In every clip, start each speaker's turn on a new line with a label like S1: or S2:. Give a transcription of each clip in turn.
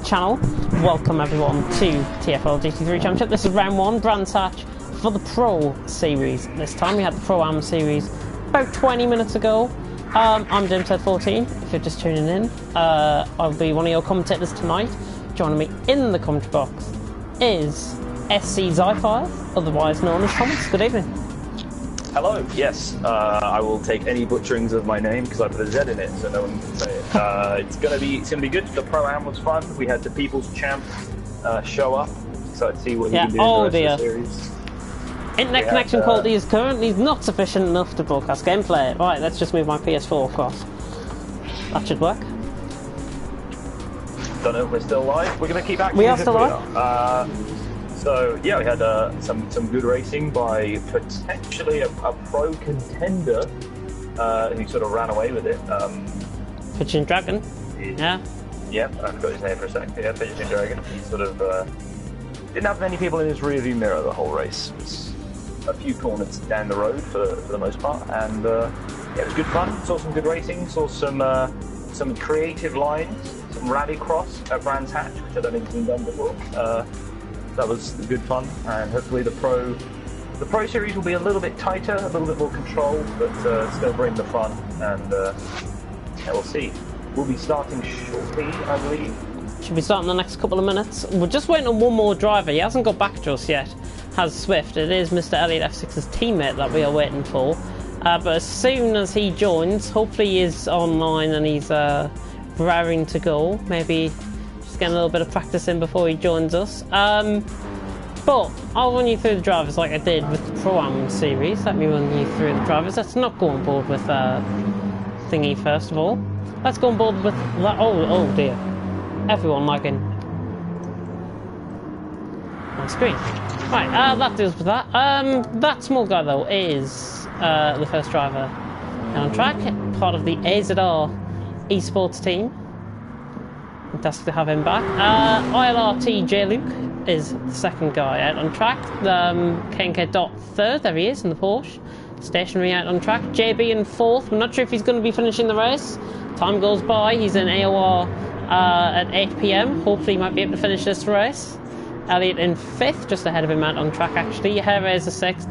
S1: channel. Welcome everyone to TFRL GT3 Championship. This is round 1, Brands Hatch for the Pro Series. This time we had the Pro-Am Series about 20 minutes ago. I'm James14, if you're just tuning in. I'll be one of your commentators tonight. Joining me in the commentary box is SC Zyfire, otherwise known as Thomas. Good evening.
S2: Hello, yes, I will take any butcherings of my name because I put a Z in it so no one can say it. It's gonna be good. The Pro-Am was fun. We had the People's Champ show up, so let's see what he can do in the rest of the series.
S1: Internet connection quality is currently not sufficient enough to broadcast gameplay. Right, let's just move my PS4 across. That should work.
S2: Don't know if we're still live. We're gonna keep acting.
S1: We are still live.
S2: So yeah, we had some good racing by potentially a pro contender who sort of ran away with it.
S1: Pigeon Dragon. Yeah.
S2: Yep, I forgot his name for a sec. Yeah, Pigeon Dragon. He sort of didn't have many people in his rearview mirror the whole race. It was a few corners down the road for the most part, and yeah, it was good fun. Saw some good racing. Saw some creative lines, some rallycross at Brands Hatch, which I don't think has been done before. That was good fun, and hopefully the Pro Series will be a little bit tighter, a little bit more controlled, but still bring the fun, and yeah, we'll see. We'll be starting shortly, I believe.
S1: Should be starting the next couple of minutes. We're just waiting on one more driver. He hasn't got back to us yet. Has Swift. It is Mr. Elliot F6's teammate that we are waiting for. But as soon as he joins, hopefully he is online and he's raring to go. Maybe getting a little bit of practice in before he joins us. But I'll run you through the drivers like I did with the Pro-Am series. Let me run you through the drivers. Let's not go on board with Thingy first of all. Let's go on board with that. Oh dear. Everyone lagging. On screen. Right, that deals with that. That small guy though is the first driver on track, part of the AZR esports team. Fantastic to have him back. ILRT J Luke is the second guy out on track. KNK Dot third, there he is in the Porsche. Stationary out on track. JB in fourth. We're not sure if he's going to be finishing the race. Time goes by. He's in AOR at 8 PM. Hopefully he might be able to finish this race. Elliot in fifth, just ahead of him out on track actually. Jerez is sixth.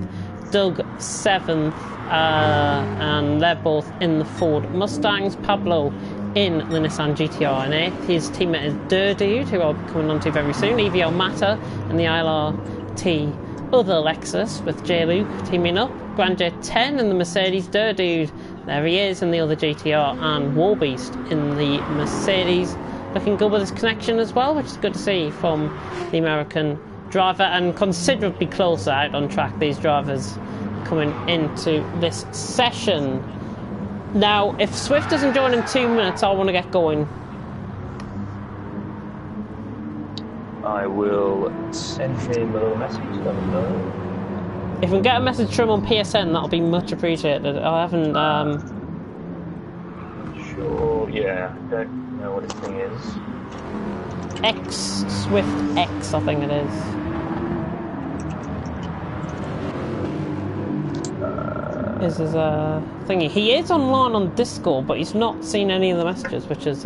S1: Doug seventh. And they're both in the Ford Mustangs. Pablo in the Nissan GTR in 8th. His teammate is Durdude, who I'll be coming on to very soon. EVL Mata and the ILRT other Lexus with J Luke teaming up. Grand J 10 in the Mercedes. Durdude, there he is in the other GTR, and Warbeast in the Mercedes. Looking good with his connection as well, which is good to see from the American driver, and considerably closer out on track, these drivers coming into this session. Now, if Swift doesn't join in 2 minutes, I want to get going.
S2: I will send him a little message, let him know.
S1: If we can get a message from him on PSN, that'll be much appreciated. I haven't,
S2: Sure, yeah, I don't know what his thing is.
S1: X, Swift X, I think it is. Is his thingy. He is online on Discord, but he's not seen any of the messages, which is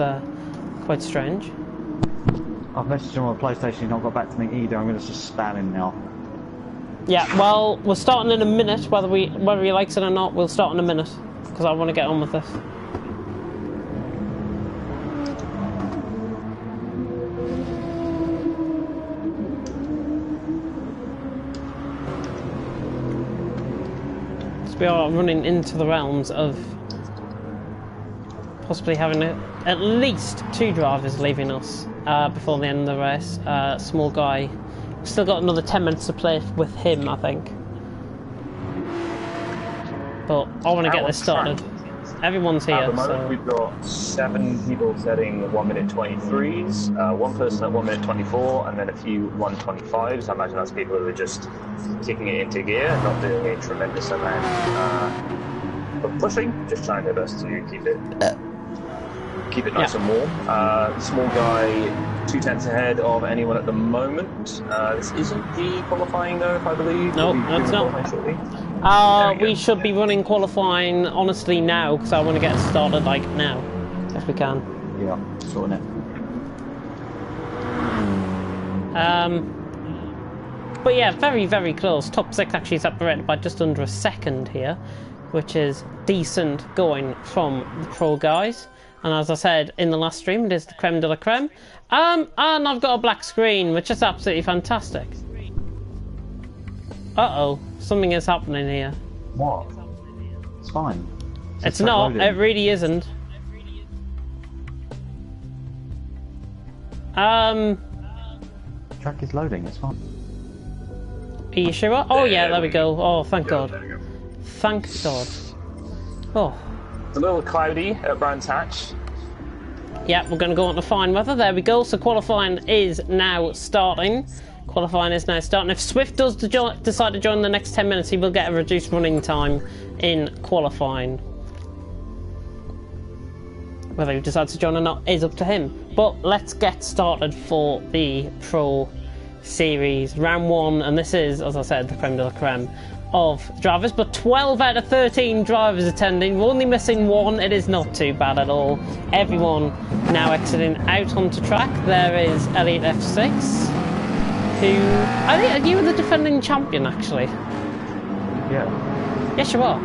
S1: quite strange.
S3: I've messaged him on PlayStation, he's not got back to me either. I'm going to just spam him now.
S1: Yeah, well, we're starting in a minute. Whether he likes it or not, we'll start in a minute, because I want to get on with this. We are running into the realms of possibly having at least 2 drivers leaving us before the end of the race. Small guy, still got another 10 minutes to play with him, I think. But I want to get this started. Everyone's here.
S2: At the moment,
S1: so
S2: we've got 7 people setting 1 minute 23s, 1 person at 1 minute 24, and then a few 125s. I imagine that's people who are just kicking it into gear, not doing a tremendous amount of pushing, just trying their best to keep it nice and warm. Small guy, 2 tenths ahead of anyone at the moment. This isn't the qualifying though, if I believe.
S1: No, that's not. We should be running qualifying honestly now, because I want to get it started like now, if we can.
S3: Yeah, sorting it.
S1: But yeah, very, very close. Top 6 actually separated by just under a second here, which is decent going from the pro guys. And as I said in the last stream, it is the creme de la creme. And I've got a black screen, which is absolutely fantastic. Uh-oh, something is happening here.
S3: What? It's fine.
S1: It's not, it really isn't.
S3: Track is loading, it's fine.
S1: Are you sure? Oh yeah, there we go. Oh, thank God. Thank God. Oh.
S2: It's a little cloudy at Brands Hatch.
S1: Yeah, we're going to go on to fine weather. There we go. So qualifying is now starting. If Swift does decide to join the next 10 minutes, he will get a reduced running time in qualifying. Whether he decides to join or not is up to him. But let's get started for the Pro Series round 1, and this is, as I said, the creme de la creme of drivers. But 12 out of 13 drivers attending. We're only missing 1. It is not too bad at all. Everyone now exiting out onto track. There is Elliot F6, who I think you were the defending champion actually.
S3: Yeah.
S1: Yes, you are.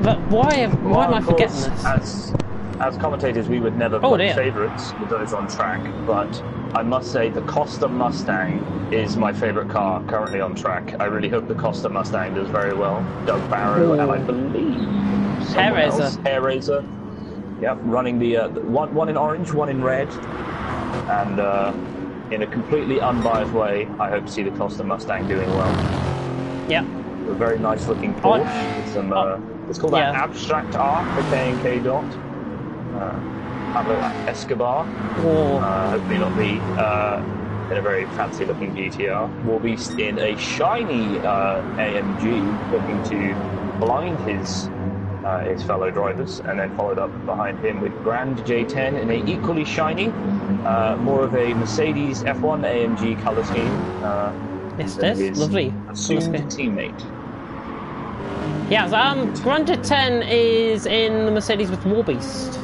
S1: But why am I forgetting this?
S2: As commentators, we would never play favourites with those on track, but I must say the Costa Mustang is my favourite car currently on track. I really hope the Costa Mustang does very well. Doug Barrow, and I believe Hair Razor. Yep, running the one in orange, one in red, and in a completely unbiased way, I hope to see the Costa Mustang doing well.
S1: Yeah.
S2: A very nice looking Porsche with some. It's called an Abstract R for K&K Dot. Pablo Escobar. Hopefully not be in a very fancy looking GTR. Warbeast in a shiny AMG, looking to blind his fellow drivers, and then followed up behind him with Grand J10 in a equally shiny, more of a Mercedes F1 AMG colour scheme.
S1: Yes, it is. Lovely.
S2: Assumed teammate.
S1: Yeah, Grand J10 is in the Mercedes with Warbeast.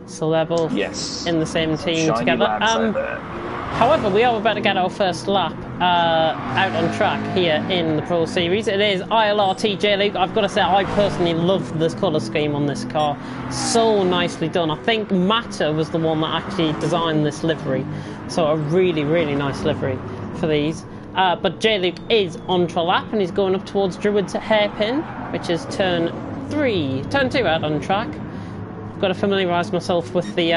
S1: So they're both in the same team together. However, we are about to get our first lap out on track here in the Pro Series. It is ILRT J-Luke. I've got to say, I personally love this colour scheme on this car. So nicely done. I think Matter was the one that actually designed this livery. So a really, really nice livery for these. But J-Luke is on to a lap, and he's going up towards Druid's hairpin, which is turn 2 out on track. Got to familiarise myself with the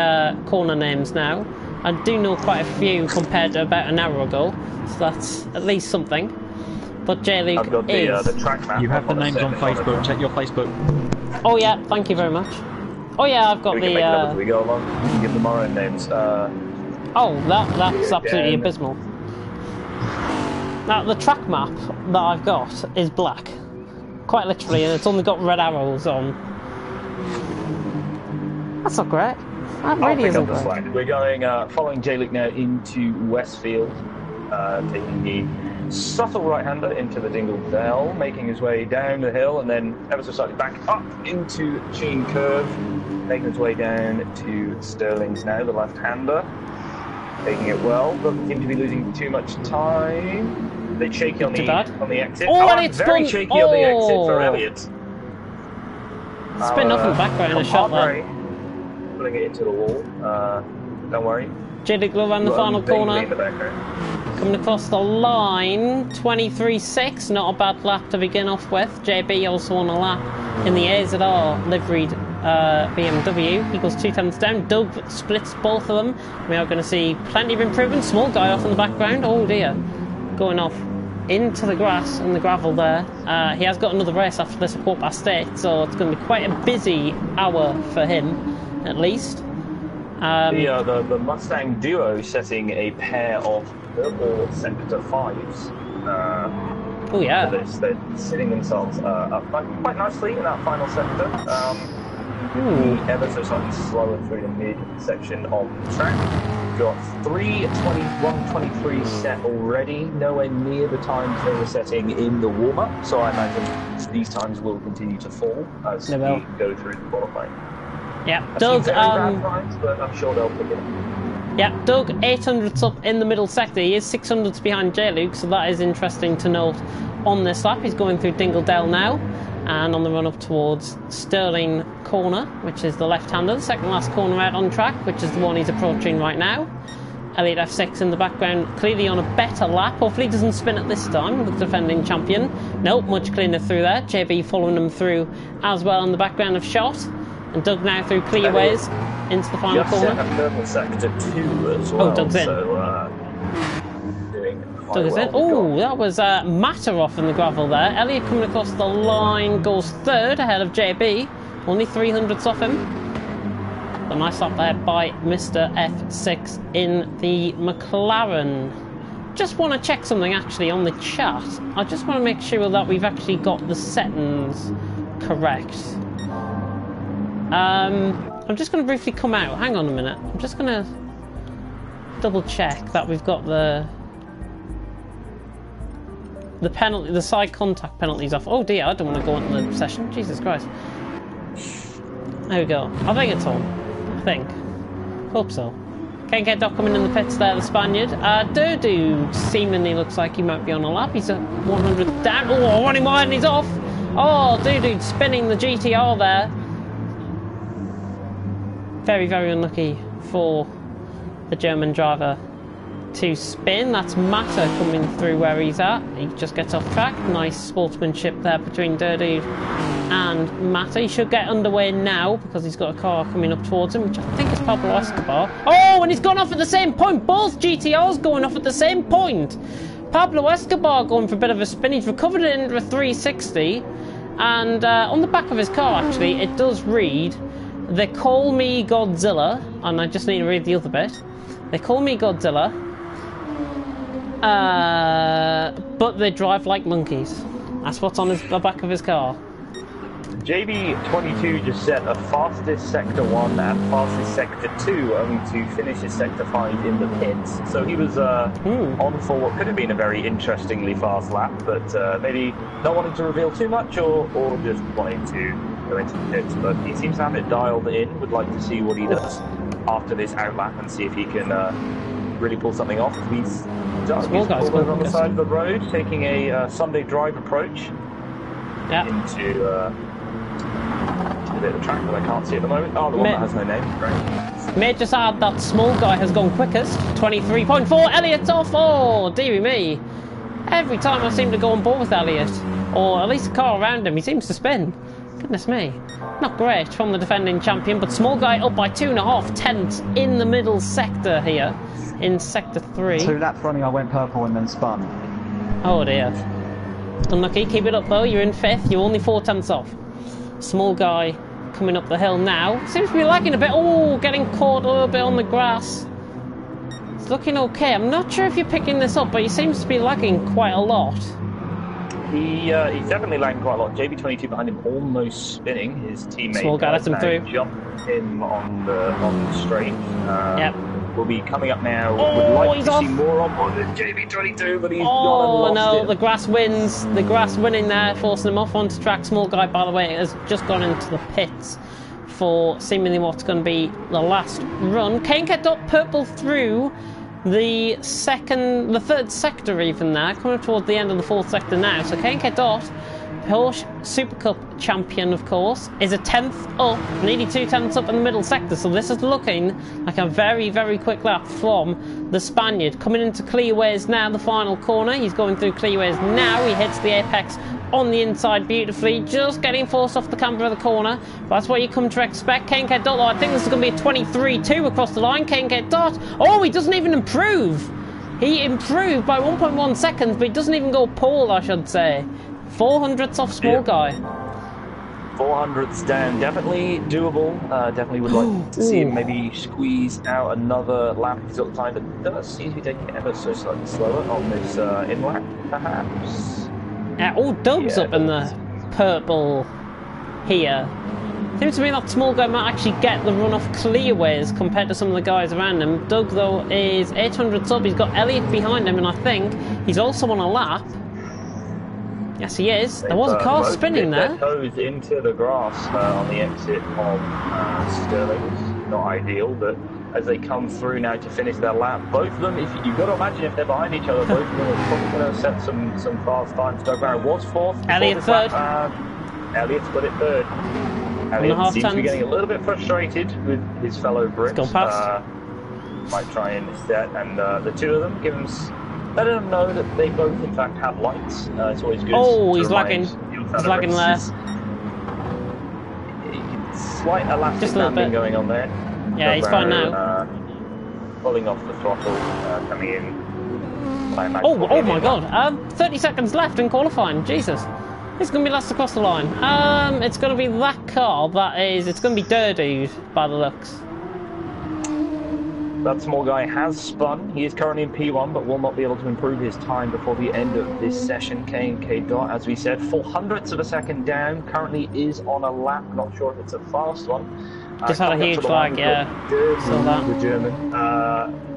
S1: corner names now. I do know quite a few compared to about an hour ago, so that's at least something. But J-Luke
S2: I've got the track map.
S3: You have the names on Facebook. Check your Facebook.
S1: Oh yeah, thank you very much. Oh yeah, I've got
S2: we go along. We can give them our own names.
S1: Oh, that's absolutely abysmal. Now the track map that I've got is black, quite literally, and it's only got red arrows on. That's not great. That really isn't great.
S2: We're going, following J-Luke now into Westfield, taking the subtle right-hander into the Dingle Dell, making his way down the hill, and then ever so slightly back up into Sheen Curve, making his way down to Sterling's now, the left-hander, taking it well, doesn't seem to be losing too much time. A bit shaky on the exit.
S1: And it's
S2: very shaky on the exit for Elliot.
S1: Spin off in the background in a shot there.
S2: Pulling it into the wall. Don't worry.
S1: J-Luke around the final corner. Coming across the line. 23.6. Not a bad lap to begin off with. JB also on a lap in the AZR liveried BMW. He goes 2 tenths down. Doug splits both of them. We are going to see plenty of improvement. Small guy off in the background. Oh dear. Going off into the grass and the gravel there. He has got another race after this at 8:15, so it's going to be quite a busy hour for him. At least.
S2: The Mustang duo setting a pair of purple sector 5s.
S1: Oh yeah.
S2: For this. They're sitting themselves up quite nicely in that final sector. Ever so slightly slower through the mid section of the track. Got 3:21.23 set already, nowhere near the times they were setting in the warm-up. So I imagine these times will continue to fall as we go through the qualifying.
S1: Yeah, Doug.
S2: Times, but I'm sure they'll pick it up.
S1: Yeah, Doug 800ths up in the middle sector. He is 600ths behind J-Luke, so that is interesting to note on this lap. He's going through Dingledale now, and on the run up towards Stirling Corner, which is the left-hander, the second last corner out on track, which is the one he's approaching right now. Elliott F6 in the background, clearly on a better lap. Hopefully he doesn't spin it this time, the defending champion. Nope, much cleaner through there. JB following him through as well in the background of shot. And Doug now through clear ways into the final corner.
S2: Purple sector 2 as well.
S1: Oh, Doug's in.
S2: So, doing quite
S1: Doug is in. Oh, that was Matter off in the gravel there. Elliott coming across the line goes third ahead of JB. Only 300ths off him. A nice lap there by Mr. F6 in the McLaren. Just want to check something actually on the chat. I just want to make sure that we've actually got the settings correct. I'm just going to briefly come out. Hang on a minute. I'm just going to double check that we've got the penalty, the side contact penalties off. Oh dear, I don't want to go into the session. Jesus Christ. There we go. I think it's on. I think. Hope so. Can't get Doc coming in the pits there, the Spaniard. Durdu seemingly looks like he might be on a lap. He's at 100 down. Oh, running wide and he's off. Oh, Durdu spinning the GTR there. Very, very unlucky for the German driver to spin. That's Matter coming through where he's at. He just gets off track. Nice sportsmanship there between Durdu and Matter. He should get underway now because he's got a car coming up towards him, which I think is Pablo Escobar. Oh, and he's gone off at the same point. Both GTRs going off at the same point. Pablo Escobar going for a bit of a spin. He's recovered it into a 360. And on the back of his car, actually, it does read, "They call me Godzilla," and I just need to read the other bit. "They call me Godzilla, but they drive like monkeys." That's what's on the back of his car.
S2: JB22 just set a fastest sector 1 and fastest sector 2, only to finish his sector 5 in the pits. So he was on for what could have been a very interestingly fast lap, but maybe not wanting to reveal too much or just wanting to go into the pits. But he seems to have it dialed in. Would like to see what he does after this outlap and see if he can really pull something off. He's pulled over on the side of the road, taking a Sunday drive approach into a bit of a track that I can't see at the moment. Oh, the one that has no name. Great.
S1: May just add that small guy has gone quickest. 23.4. Elliott's off. Oh, dearie me. Every time I seem to go on board with Elliott, or at least a car around him, he seems to spin. Goodness me. Not great from the defending champion, but small guy up by 2.5 tenths in the middle sector here, in sector 3.
S3: 2 laps running, I went purple and then spun.
S1: Oh dear. Unlucky. Keep it up though. You're in 5th. You're only 4 tenths off. Small guy coming up the hill now. Seems to be lagging a bit. Oh, getting caught a little bit on the grass. It's looking okay. I'm not sure if you're picking this up, but he seems to be lagging quite a lot.
S2: He's definitely lagging quite a lot. JB22 behind him, almost spinning. His teammate
S1: Small guy lets him through.
S2: Jumped him on the straight.
S1: Yep.
S2: Will be coming up now.
S1: Oh,
S2: would like
S1: he's
S2: to
S1: off.
S2: see more on board than JB22, but he's gone and
S1: Oh
S2: lost
S1: no,
S2: it.
S1: the grass wins. The grass winning there, forcing him off onto track. Small guy, by the way, has just gone into the pits for seemingly what's going to be the last run. Kane kept up purple through the third sector even there, coming towards the end of the 4th sector now. So Kane Dot, Porsche Super Cup champion, of course, is a 10th up, nearly 2 tenths up in the middle sector. So this is looking like a very, very quick lap from the Spaniard. Coming into clearways now, the final corner. He's going through clearways now. He hits the apex on the inside beautifully, just getting forced off the camber of the corner. But that's what you come to expect. Kane Dot, oh, I think this is going to be a 23.2 across the line. Kane Dot, oh, he doesn't even improve. He improved by 1.1 seconds, but he doesn't even go pole, I should say. 400ths off small guy.
S2: 400ths down, definitely doable. Definitely would like to see him maybe squeeze out another lap if he's got the time, but does seem to be taking it ever so slightly slower on this in-lap, perhaps.
S1: Doug's up in the purple here. Seems to me that small guy might actually get the run off clearways compared to some of the guys around him. Doug, though, is 800ths up. He's got Elliott behind him, and I think he's also on a lap. Yes, he is. There was a car spinning there.
S2: Their toes into the grass on the exit of Stirling. Not ideal, but as they come through now to finish their lap. Both of them, you've got to imagine if they're behind each other, both of them are probably going to set some fast times. Doug Brown was fourth.
S1: Elliott third.
S2: Elliott split it third. Elliott seems to be getting a little bit frustrated with his fellow Brits.
S1: Gone past.
S2: Might try and set, and the two of them letting them know that they both in fact have lights. It's always good.
S1: Oh, he's lagging. He's lagging there.
S2: Slight elastic landing going on there.
S1: Yeah, he's fine now.
S2: Pulling off the throttle, coming in.
S1: Oh my God! 30 seconds left in qualifying. Jesus, it's going to be last across the line. It's going to be that car. It's going to be Dude by the looks.
S2: That small guy has spun. He is currently in P1, but will not be able to improve his time before the end of this session. K&K Dot, as we said, 400ths of a second down. Currently is on a lap. Not sure if it's a fast one.
S1: Just had a huge flag, yeah.
S2: Saw that. The German.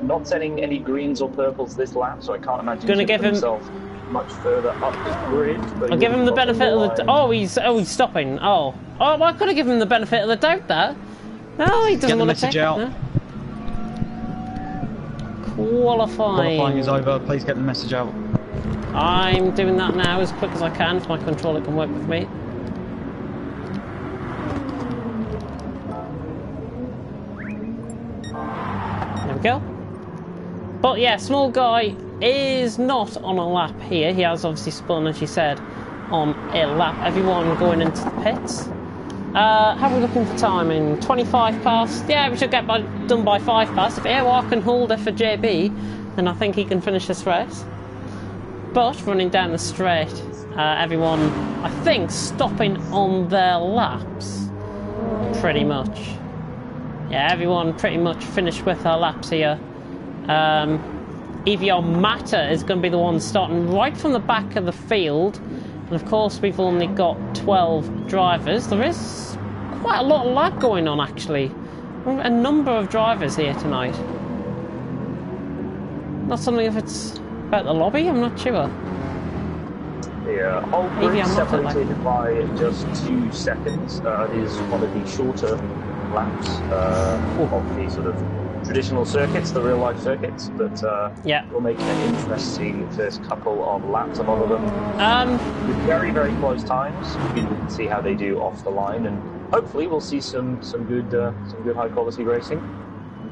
S2: Not setting any greens or purples this lap, so I can't imagine
S1: going to give himself
S2: much further up the grid.
S1: I'll give him the benefit of the... Oh, he's stopping. Oh, I could have given him the benefit of the doubt there. No, he doesn't want to take
S3: out.
S1: No. Qualifying
S3: is over. Please get the message out.
S1: I'm doing that now as quick as I can so my controller can work with me. There we go. But yeah, small guy is not on a lap here. He has obviously spun, as you said, on a lap. Everyone going into the pits. How are we looking for timing? 25 past? Yeah, we should get done by 5 past. If Airwalk can hold it for JB, then I think he can finish this race. But running down the straight, everyone, I think, stopping on their laps. Pretty much. Yeah, everyone pretty much finished with their laps here. EVR Matter is going to be the one starting right from the back of the field. And of course, we've only got 12 drivers. There is quite a lot of lag going on, actually. A number of drivers here tonight. Not something if it's about the lobby, I'm not sure.
S2: The whole grid separated by just 2 seconds. Is one of the shorter laps of the sort of traditional circuits, the real life circuits, but will make an interesting first couple of laps. A lot of them with very, very close times. You can see how they do off the line, and hopefully we'll see some good high quality racing.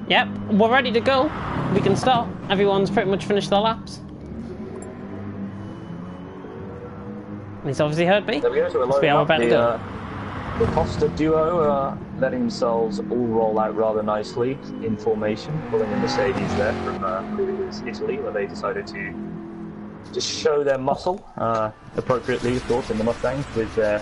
S1: Yep, we're ready to go. We can start. Everyone's pretty much finished their laps. He's obviously heard me.
S2: There we go. So we're loading up the Costa duo letting themselves all roll out rather nicely in formation, pulling a Mercedes there from Italy, where they decided to just show their muscle, appropriately, of course, in the Mustangs, with the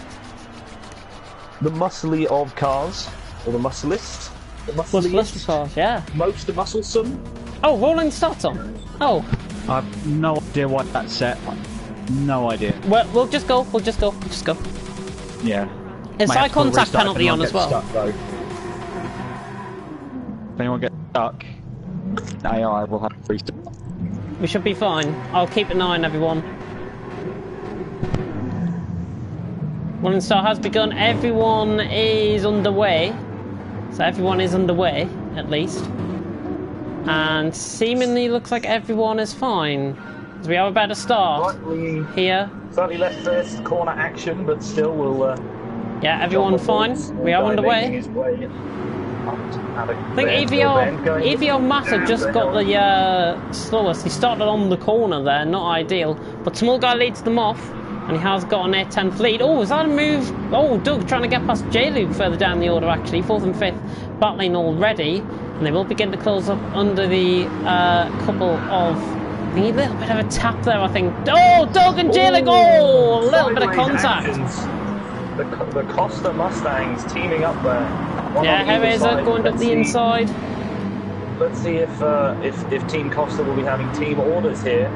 S2: muscly of cars, or the musclist. The
S1: muscliest cars, yeah.
S2: Most musclesome.
S1: Oh, rolling starts on. Oh.
S3: I have no idea what that's set. No idea.
S1: Well, we'll just go. We'll just go.
S3: Yeah.
S1: Is eye contact penalty on as well?
S3: Stuck, if anyone gets stuck, AI will have to restart.
S1: We should be fine. I'll keep an eye on everyone. Running start has begun. Everyone is underway. So everyone is underway, at least. And seemingly looks like everyone is fine. So we are about to start here.
S2: Slightly less first corner action, but still we'll...
S1: yeah, everyone fine. We are underway. I think EVR Matter just got the slowest. He started on the corner there, not ideal. But small guy leads them off, and he has got an 8-10th lead. Oh, is that a move? Oh, Doug trying to get past J-Luke further down the order, actually. 4th and 5th battling already. And they will begin to close up under the couple of... I think a little bit of a tap there, I think. Oh, Doug and J-Luke! Oh, a little bit of contact.
S2: The Costa Mustangs teaming up there.
S1: Yeah, Herazer going up the inside.
S2: Let's see if Team Costa will be having team orders here.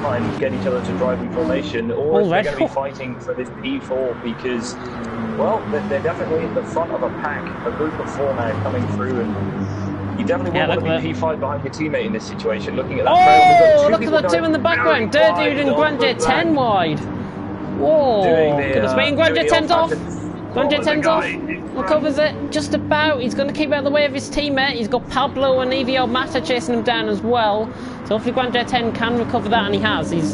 S2: Try and get each other to drive in formation, or if they're going to be fighting for this P4, because, well, they're definitely at the front of a pack, a group of 4 now coming through, and you definitely won't want to be P5 behind your teamate in this situation. Looking at that trail,
S1: look at the 2 in the background. Dude and Grand J10 wide. Whoa! Could have been Grand J10's off. Grand J10's off. recovers it, just about. He's going to keep out of the way of his teammate. He's got Pablo and EVO Mata chasing him down as well. So hopefully Grand Jet 10 can recover that, and he has. He's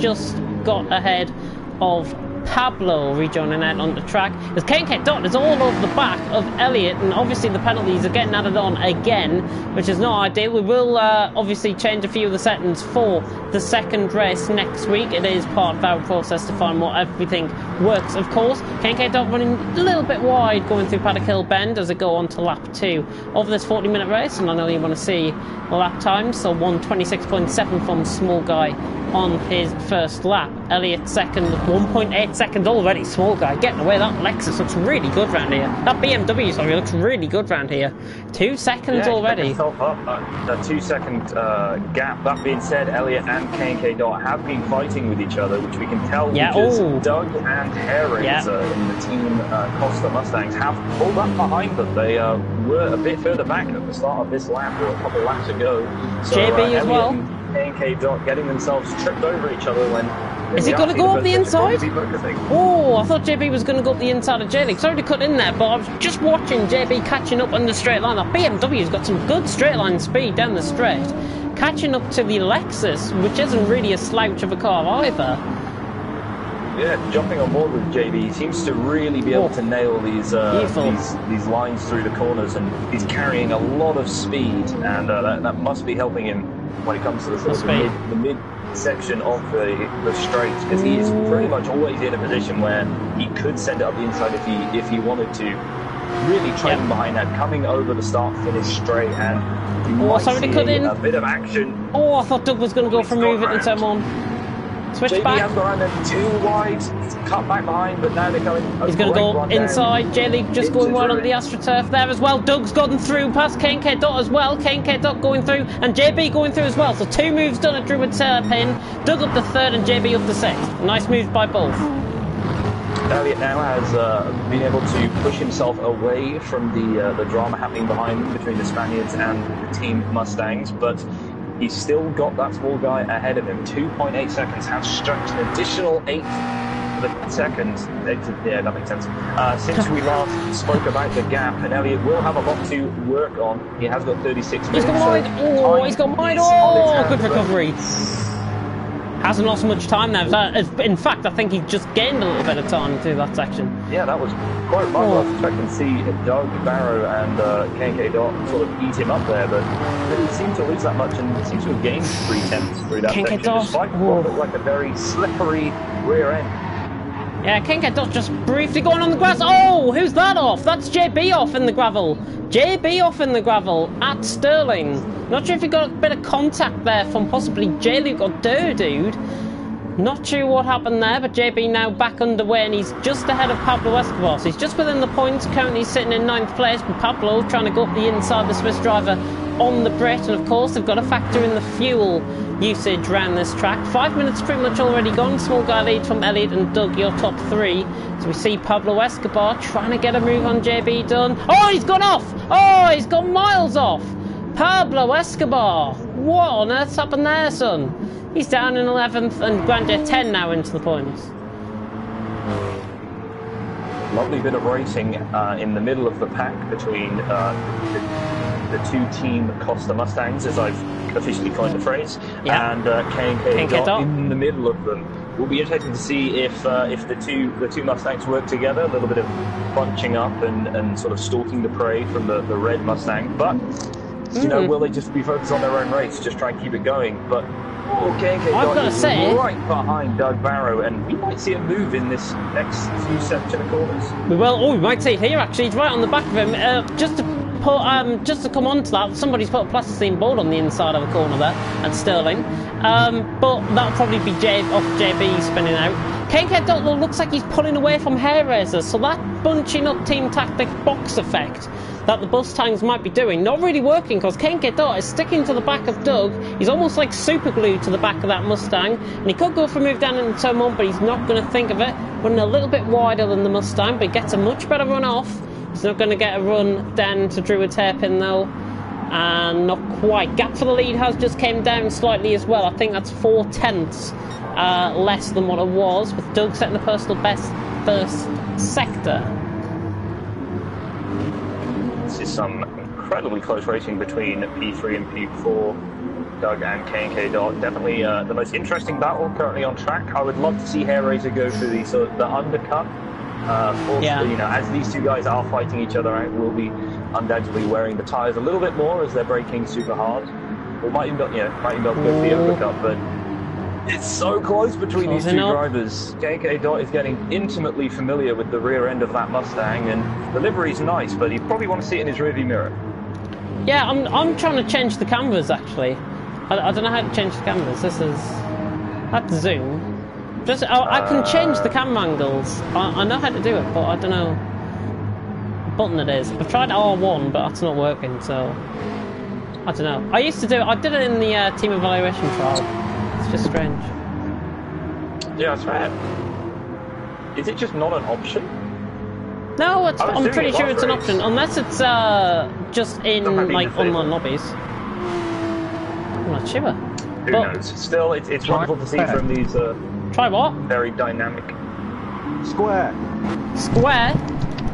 S1: just got ahead of Pablo rejoining out on the track. As KK is all over the back of Elliott, and obviously the penalties are getting added on again, which is not ideal. We will obviously change a few of the settings for the second race next week. It is part of our process to find what everything works, of course. KK running a little bit wide going through Paddock Hill Bend as they go on to lap 2 of this 40-minute race, and I know you want to see the lap time, so 1:26.7 from Small Guy on his first lap. Elliott second, 1.8 seconds already. Small Guy getting away. That Lexus looks really good round here. That BMW, sorry, looks really good round here. 2 seconds already.
S2: Up. A 2-second gap. That being said, Elliott and K&K Dot have been fighting with each other, which we can tell because Doug and Harry in the team Costa Mustangs have pulled up behind them. They were a bit further back at the start of this lap, or a couple laps ago. So,
S1: JB as well.
S2: K&K Dot getting themselves tripped over each other when...
S1: Is he going to go up the inside? Oh, I thought JB was going to go up the inside of JB. Sorry to cut in there, but I was just watching JB catching up on the straight line. That BMW's got some good straight line speed down the straight. Catching up to the Lexus, which isn't really a slouch of a car either.
S2: Yeah, jumping on board with JB. He seems to really be able to nail these lines through the corners, and he's carrying a lot of speed, and that must be helping him when it comes to the mid section of the straight, because he is pretty much always in a position where he could send it up the inside if he wanted to. Really trailing behind that, coming over the start-finish straight, and you might see a bit of action.
S1: Oh, I thought Doug was going to go for move it and turn on. Switch
S2: JB
S1: back.
S2: has gone around them too wide. He's cut back behind, but now they're going.
S1: He's going to go inside. J-League just going wide on the AstroTurf there as well. Doug's gotten through past K&K Dot as well. K&K Dot going through, and JB going through as well. So 2 moves done at Druid Terrapin. Doug up the 3rd and JB up the 6th. Nice move by both.
S2: Elliott now has been able to push himself away from the drama happening behind between the Spaniards and the Team Mustangs, but he's still got that Small Guy ahead of him. 2.8 seconds, has stretched an additional 8 seconds. Yeah, that makes sense. Since we last spoke about the gap, and Elliott will have a lot to work on. He has got 36 minutes.
S1: He's gone wide. Oh, he's gone wide. Oh, good recovery. Hasn't lost much time there. In fact, I think he just gained a little bit of time through that section. Yeah,
S2: that was quite remarkable. I was expecting to see Doug, Barrow and K&K Dot sort of eat him up there, but he didn't seem to lose that much, and seems to have gained 3 tenths through that section, despite what looked like a very slippery rear end.
S1: Yeah, K&K Dot just briefly going on the grass. Oh, who's that off? That's JB off in the gravel. JB off in the gravel at Sterling. Not sure if he got a bit of contact there from possibly J-Luke or Dude. Not sure what happened there, but JB now back underway, and he's just ahead of Pablo Escobar. So he's just within the points, currently sitting in 9th place, but Pablo trying to go up the inside, the Swiss driver on the Brit, and of course they've got to factor in the fuel usage around this track. 5 minutes pretty much already gone. Small Guy lead from Elliott and Doug, your top 3. So we see Pablo Escobar trying to get a move on JB done. Oh, he's gone off! Oh, he's gone miles off! Pablo Escobar! What on earth's happened there, son? He's down in 11th, and Grand Jet 10 now into the points.
S2: Lovely bit of racing in the middle of the pack between the 2 Team Costa Mustangs, as I've officially coined the phrase, and K&K Dot in the middle of them. Will be interesting to see if the two Mustangs work together. A little bit of bunching up and sort of stalking the prey from the red Mustang, but you know, will they just be focused on their own race, just try and keep it going? But K&K Dot is right behind Doug Barrow, and we might see a move in this next few section of corners.
S1: We will. Oh, we might see it here actually. It's right on the back of him. Just to come on to that, somebody's put a plasticine board on the inside of the corner there at Sterling. But that'll probably be off JB spinning out. K&K Dot looks like he's pulling away from hair raisers, so that bunching up team tactic box effect that the Mustangs might be doing, not really working, because K&K Dot is sticking to the back of Doug. He's almost like super glued to the back of that Mustang, and he could go for a move down into turn 1, but he's not going to think of it. Running a little bit wider than the Mustang, but he gets a much better run off. He's not going to get a run down to Druid Hairpin though, and not quite. Gap for the lead has just came down slightly as well. I think that's 4 tenths less than what it was, with Doug setting the personal best first sector.
S2: This is some incredibly close racing between P3 and P4. Doug and K&K Dot. Definitely the most interesting battle currently on track. I would love to see Hair Razor go through the undercut. You know, as these two guys are fighting each other out, we'll be undoubtedly wearing the tyres a little bit more as they're braking super hard. Or might even go for the overcut, but it's so close between these two drivers. K&K Dot is getting intimately familiar with the rear end of that Mustang, and the livery's nice, but he'd probably want to see it in his rearview mirror.
S1: Yeah, I'm trying to change the canvas actually. I don't know how to change the canvas. This is... I have to zoom. I can change the camera angles. I know how to do it, but I don't know what button it is. I've tried R1, but that's not working, so... I don't know. I used to do it. I did it in the team evaluation trial. It's just strange.
S2: Yeah, that's right. Is it just not an option?
S1: No, I'm pretty sure it's an option, unless it's just in like online lobbies. I'm not sure.
S2: Who knows? Still, it's wonderful to see from these.
S1: Try what?
S2: Very dynamic.
S3: Square.
S1: Square?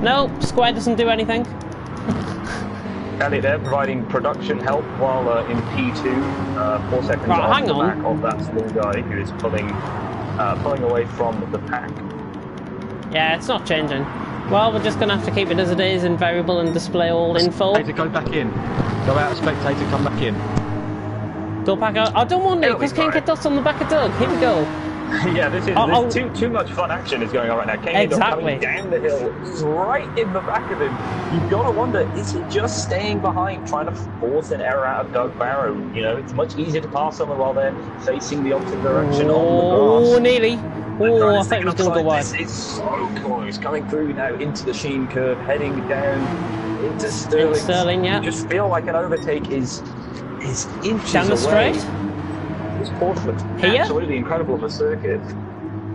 S1: No, Square doesn't do anything.
S2: Elliot there providing production help while in P2, 4 seconds off the back of that small guy who is pulling away from the pack.
S1: Yeah, it's not changing. Well, we're just going to have to keep it as it is in variable and display all info.
S3: Spectator, go back in. Go out of spectator, come back in.
S1: Go back out. I don't want it, because King Kid Dot's on the back of Doug. Here we go.
S2: Yeah, this is too much fun action is going on right now. King Kid Dot coming down the hill, right in the back of him. You've got to wonder, is he just staying behind, trying to force an error out of Doug Barrow? You know, it's much easier to pass someone while they're facing the opposite direction on the grass.
S1: Oh, nearly. Oh, I thought he was going to go wide.
S2: This is so close, coming through now into the Sheen curve, heading down into Sterling.
S1: Sterling, yeah.
S2: You just feel like an overtake is inches
S1: down the
S2: away.
S1: straight.
S2: This Porsche looks absolutely incredible of a circuit.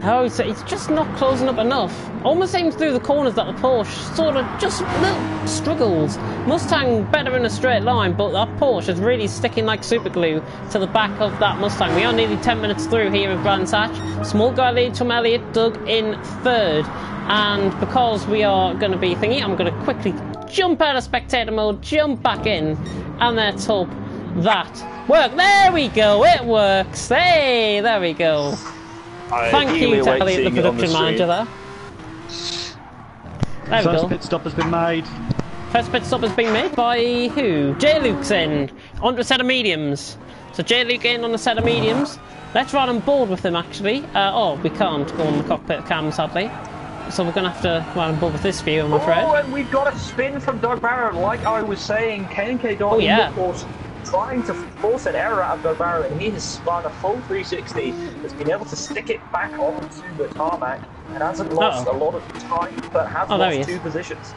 S1: Oh, so it's just not closing up enough. Almost seems through the corners that the Porsche sort of just little struggles. Mustang better in a straight line, but that Porsche is really sticking like super glue to the back of that Mustang. We are nearly 10 minutes through here at Brands Hatch. Small guy leads from Elliott, Doug in third. And because we are going to be thingy, I'm going to quickly jump out of spectator mode, jump back in, and let's hope that works. There we go, it works. Hey, there we go. Thank you to Elliot, the production manager there. There we go.
S3: First pit stop has been made.
S1: First pit stop has been made by who? J-Luke's in, onto a set of mediums. So J-Luke in on a set of mediums. Let's run on board with him actually. Oh, we can't go on the cockpit cam sadly. So we're going to have to run on board with this view, I'm afraid.
S2: Oh, and we've got a spin from Doug Barrow. Like I was saying, K&K Dot in the course, trying to force an error out of Doug Barrow, and he has spun a full 360, has been able to stick it back onto the tarmac, and hasn't lost a lot of time, but has lost 2 positions.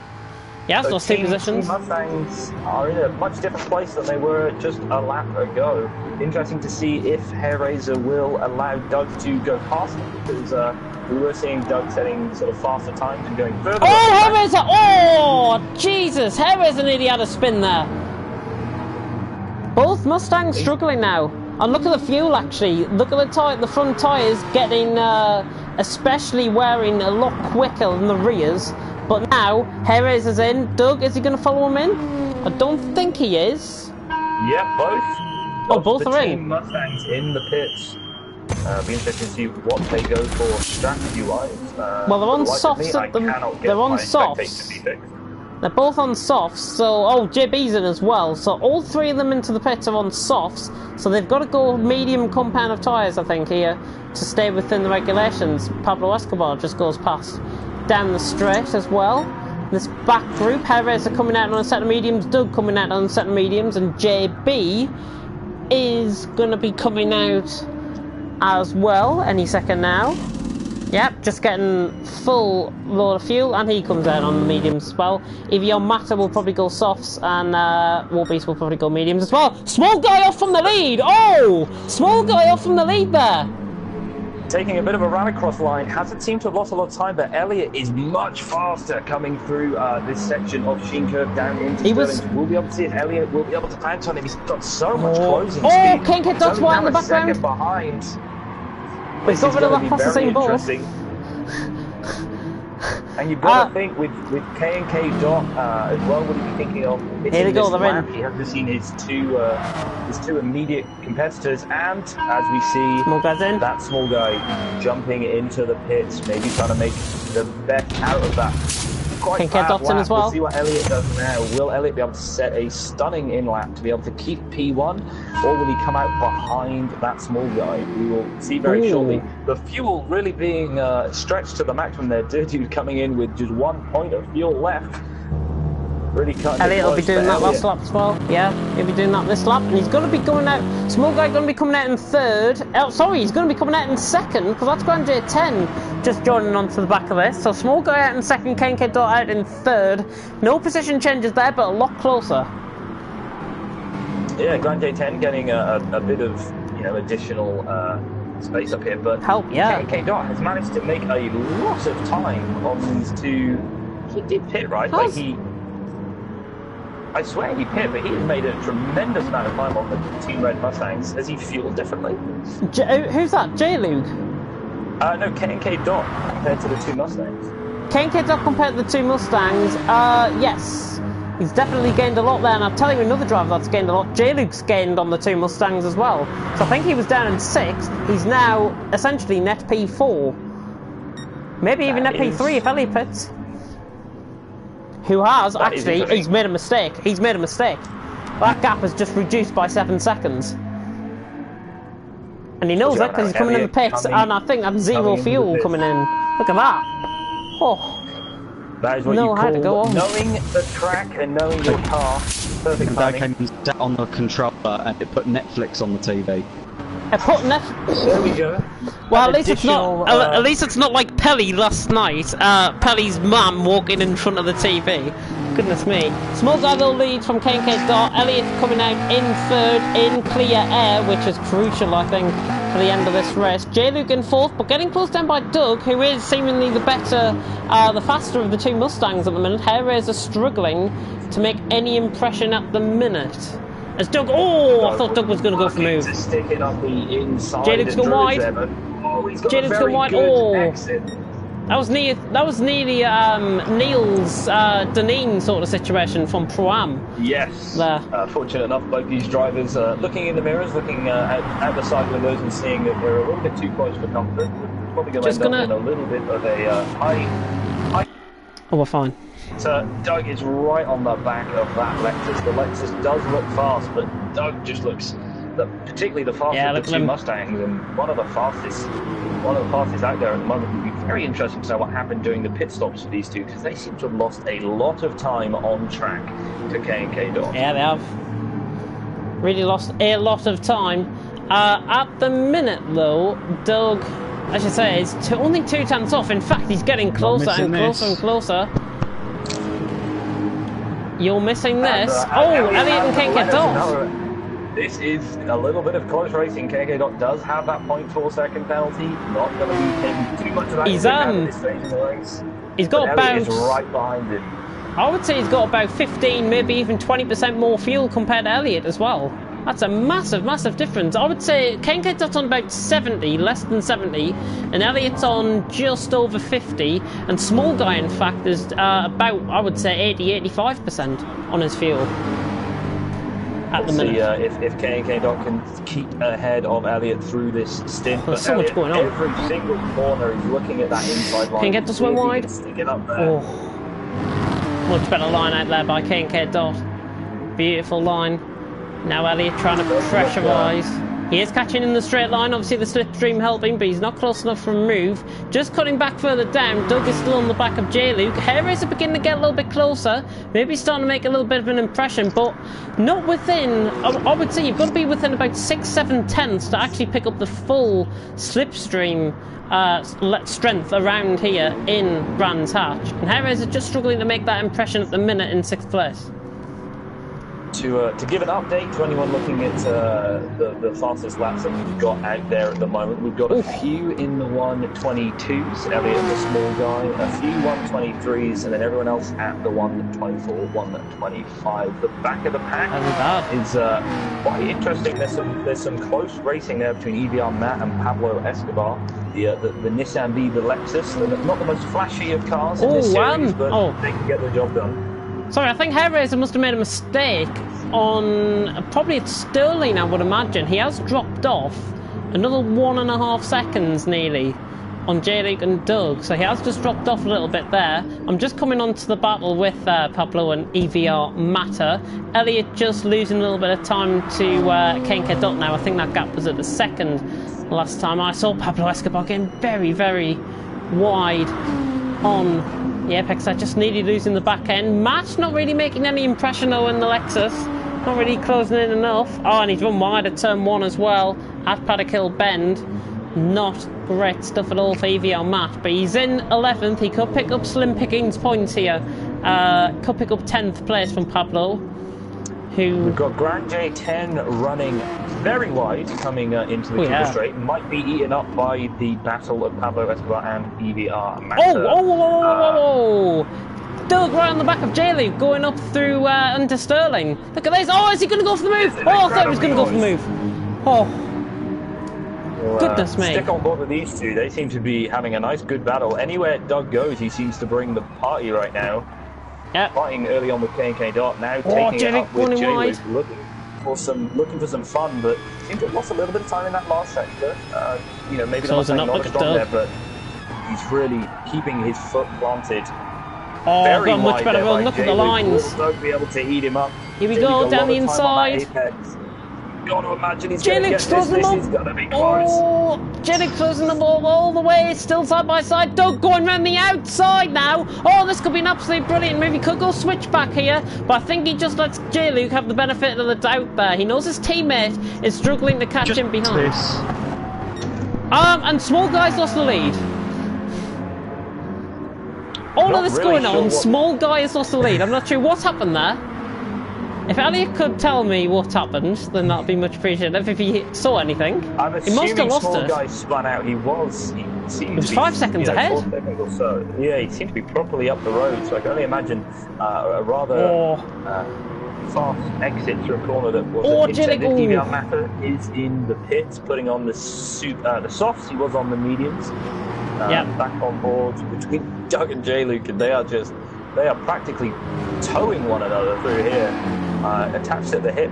S1: Yeah, has lost 2 positions.
S2: Mustangs are in a much different place than they were just a lap ago. Interesting to see if Hair Razor will allow Doug to go past him, because we were seeing Doug setting sort of faster times and going further.
S1: Oh, Hair Razor! Oh, Jesus! Hair Razor nearly had a spin there. Both Mustangs struggling now. And look at the fuel actually. Look at the front tyres getting especially wearing a lot quicker than the rears. But now, Hair Razor's in. Doug, is he going to follow him in? I don't think he is.
S2: Yeah, both.
S1: Oh, both are in.
S2: Mustangs in the pits. Be interesting to see what they go for strategy-wise.
S1: Well, they're on softs at the... They're on softs. They're both on softs, so... Oh, JB's in as well. So all 3 of them into the pits are on softs. So they've got to go medium compound of tyres, I think, here, to stay within the regulations. Pablo Escobar just goes past down the straight as well. This back group, Hair Razor coming out on a set of mediums, Doug coming out on a set of mediums, and JB is going to be coming out as well any second now. Yep, just getting full load of fuel, and he comes out on the mediums as well. Evian Matter will probably go softs, and Warbeast will probably go mediums as well. Small guy off from the lead! Oh! Small guy off from the lead there!
S2: Taking a bit of a rallycross line, hasn't seemed to have lost a lot of time, but Elliott is much faster coming through this section of Sheen Curve down into Sterling. We'll be able to see if Elliott will be able to pounce on him. He's got so much closing speed.
S1: Oh, King Kid Dot's wide in the background.
S2: Behind.
S1: We've got rid of that processing board.
S2: And you've got to think with K&K Dot as well. What are you thinking of?
S1: Here they go, they're
S2: lap? He hasn't seen his two immediate competitors, and as we see,
S1: Small guy's in.
S2: that small guy jumping into the pits, maybe trying to make the best out of that. Quite
S1: K&K Dot's in as well.
S2: We'll see what Elliott does now. Will Elliott be able to set a stunning in lap to be able to keep P1, or will he come out behind that small guy? We will see very shortly. The fuel really being stretched to the maximum there. Dirty coming in with just 1 point of fuel left. Really cutting
S1: Elliott will be doing that last lap as well. Yeah, he'll be doing that this lap, and he's going to be going out. Small guy going to be coming out in third. Oh, sorry, he's going to be coming out in second because that's Grand J10 just joining onto the back of this. So small guy out in second, K&K Dot out in third. No position changes there, but a lot closer.
S2: Yeah, Grand J10 getting a bit of additional space up here, but
S1: help. Yeah,
S2: K&K Dot has managed to make a lot of time on these two. He did pit right, like he. I swear he pit, but he has made a tremendous amount of time on the Team Red Mustangs. Has he fueled differently?
S1: Who's that? J-Luke?
S2: No, K&K Dot compared to the two Mustangs.
S1: K&K Dot compared to the two Mustangs? Yes. He's definitely gained a lot there, and I'll tell you another driver that's gained a lot. J-Luke's gained on the two Mustangs as well. So I think he was down in 6th. He's now essentially net P4. Maybe even net P3 if Elliott pits. Who has, actually, he's made a mistake. He's made a mistake. That gap has just reduced by 7 seconds. And he knows it because he's coming in the pits, and I think that's zero fuel coming in. Look at that. Oh.
S2: That is what you call knowing the track and knowing your car. Perfect timing.
S3: That came sat on the controller and it put Netflix on the TV.
S1: It put Netflix.
S2: There we go.
S1: Well, at least it's not. At least it's not like Pelly last night. Pelly's mum walking in front of the TV. Goodness me. Small guy though leads from K&K Dot. Elliott coming out in third in clear air, which is crucial, I think, for the end of this race. J-Luke in fourth, but getting close down by Doug, who is seemingly the better, the faster of the two Mustangs at the minute. Hair Razor struggling to make any impression at the minute. As Doug, I thought Doug was going to go for move.
S2: J-Luke's
S1: gone wide. J-Luke's gone wide.
S2: Exit.
S1: That was nearly Neil's Deneen sort of situation from Pro-Am.
S2: Yes.
S1: There.
S2: Fortunate enough, both these drivers looking in the mirrors, looking out the side windows and seeing that they're a little bit too close for comfort. Probably going to end up in a little bit of a high.
S1: Oh, we're fine.
S2: So Doug is right on the back of that Lexus. The Lexus does look fast, but Doug just looks, particularly the fastest of the two Mustangs, and one of the fastest out there at the moment. It would be very interesting to know what happened during the pit stops for these two, because they seem to have lost a lot of time on track to K&K Dot.
S1: Yeah, they have really lost a lot of time. At the minute, though, Doug, I should say, is only 2 tenths off. In fact, he's getting closer and closer and closer. You're missing this. Elliott and K&K Dot.
S2: This is a little bit of close racing. K&K Dot does have that 0.4 second penalty. Not going to be taking too much of that at this stage of the race.
S1: He's got about.
S2: Is right behind him.
S1: I would say he's got about 15, maybe even 20% more fuel compared to Elliott as well. That's a massive, massive difference. I would say K&K Dot's on about 70, less than 70, and Elliott's on just over 50, and Small Guy, in fact, is about, I would say, 80-85% on his fuel at the minute.
S2: See if K&K Dot can keep ahead of Elliott through this stint.
S1: There's so much going on.
S2: Every single corner is looking at that inside line.
S1: K&K Dot swim wide.
S2: Stick it up there.
S1: Much better line out there by K&K Dot. Beautiful line. Now Elliott trying to pressurise. He is catching in the straight line, obviously the slipstream helping, but he's not close enough from move. Just cutting back further down, Doug is still on the back of J-Luke. Hair Razor beginning to get a little bit closer, maybe starting to make a little bit of an impression, but not within, I would say you've got to be within about 6-7 tenths to actually pick up the full slipstream strength around here in Brands Hatch. And Hair Razor just struggling to make that impression at the minute in 6th place.
S2: To give an update to anyone looking at the fastest laps that we've got out there at the moment, we've got a few in the 122s, Elliot the small guy, a few 123s, and then everyone else at the 124, 125. The back of the pack is quite interesting. There's some close racing there between EVR Matt and Pablo Escobar. The Nissan V, the Lexus, not the most flashy of cars in this series, but they can get the job done.
S1: Sorry, I think Hairraiser must have made a mistake on... Probably it's Sterling, I would imagine. He has dropped off another 1.5 seconds, nearly, on J-Luke and Doug. So he has just dropped off a little bit there. I'm just coming on to the battle with Pablo and EVR Matter. Elliot just losing a little bit of time to KNK Dot now. I think that gap was at the second last time. I saw Pablo Escobar getting very, very wide on... the Apex. I just nearly losing the back end. Matt's not really making any impression though in the Lexus. Not really closing in enough. Oh, and he's run wide at turn 1 as well. At Paddock Hill Bend. Not great stuff at all for EVR Matt. But he's in 11th. He could pick up slim pickings points here. Could pick up 10th place from Pablo.
S2: We've got Grand J10 running very wide coming into the Cooper Straight. Might be eaten up by the battle of Pablo Escobar and EVR Matter.
S1: Doug right on the back of J-Luke going up through under Sterling. Look at this. Oh, is he going to go for the move? Oh, I thought he was going to go for the move. Oh. Well, goodness me.
S2: Stick on board with these two. They seem to be having a nice, good battle. Anywhere Doug goes, he seems to bring the party right now.
S1: Yep.
S2: Fighting early on with KNK Dot, now taking it up with J-Luke, looking for some fun, but seems to have lost a little bit of time in that last sector. You know, maybe not strong there, but he's really keeping his foot planted.
S1: Very got a much better run. Look at the lines.
S2: Won't be able to eat him up.
S1: Here we go down the inside.
S2: Got to imagine he's going to get this. This is going to be close.
S1: Oh, J-Luke closing the ball all the way, still side by side. Doug going round the outside now. Oh, this could be an absolutely brilliant move. He could go switch back here, but I think he just lets J-Luke have the benefit of the doubt there. He knows his teammate is struggling to catch him behind. And Small Guy's lost the lead. All of this going on, Small Guy has lost the lead. I'm not sure what's happened there. If Elliot could tell me what happened, then that'd be much appreciated. If he saw anything, he must have lost
S2: Small
S1: it.
S2: Guy spun out. He was
S1: 5 seconds ahead.
S2: 4 seconds or so. Yeah, he seemed to be properly up the road. So I can only imagine a rather fast exit through a corner that was intended. EVR Matter is in the pits, putting on the softs. He was on the mediums. Back on board between Doug and J-Luke, and they are practically towing one another through here, attached at the hip.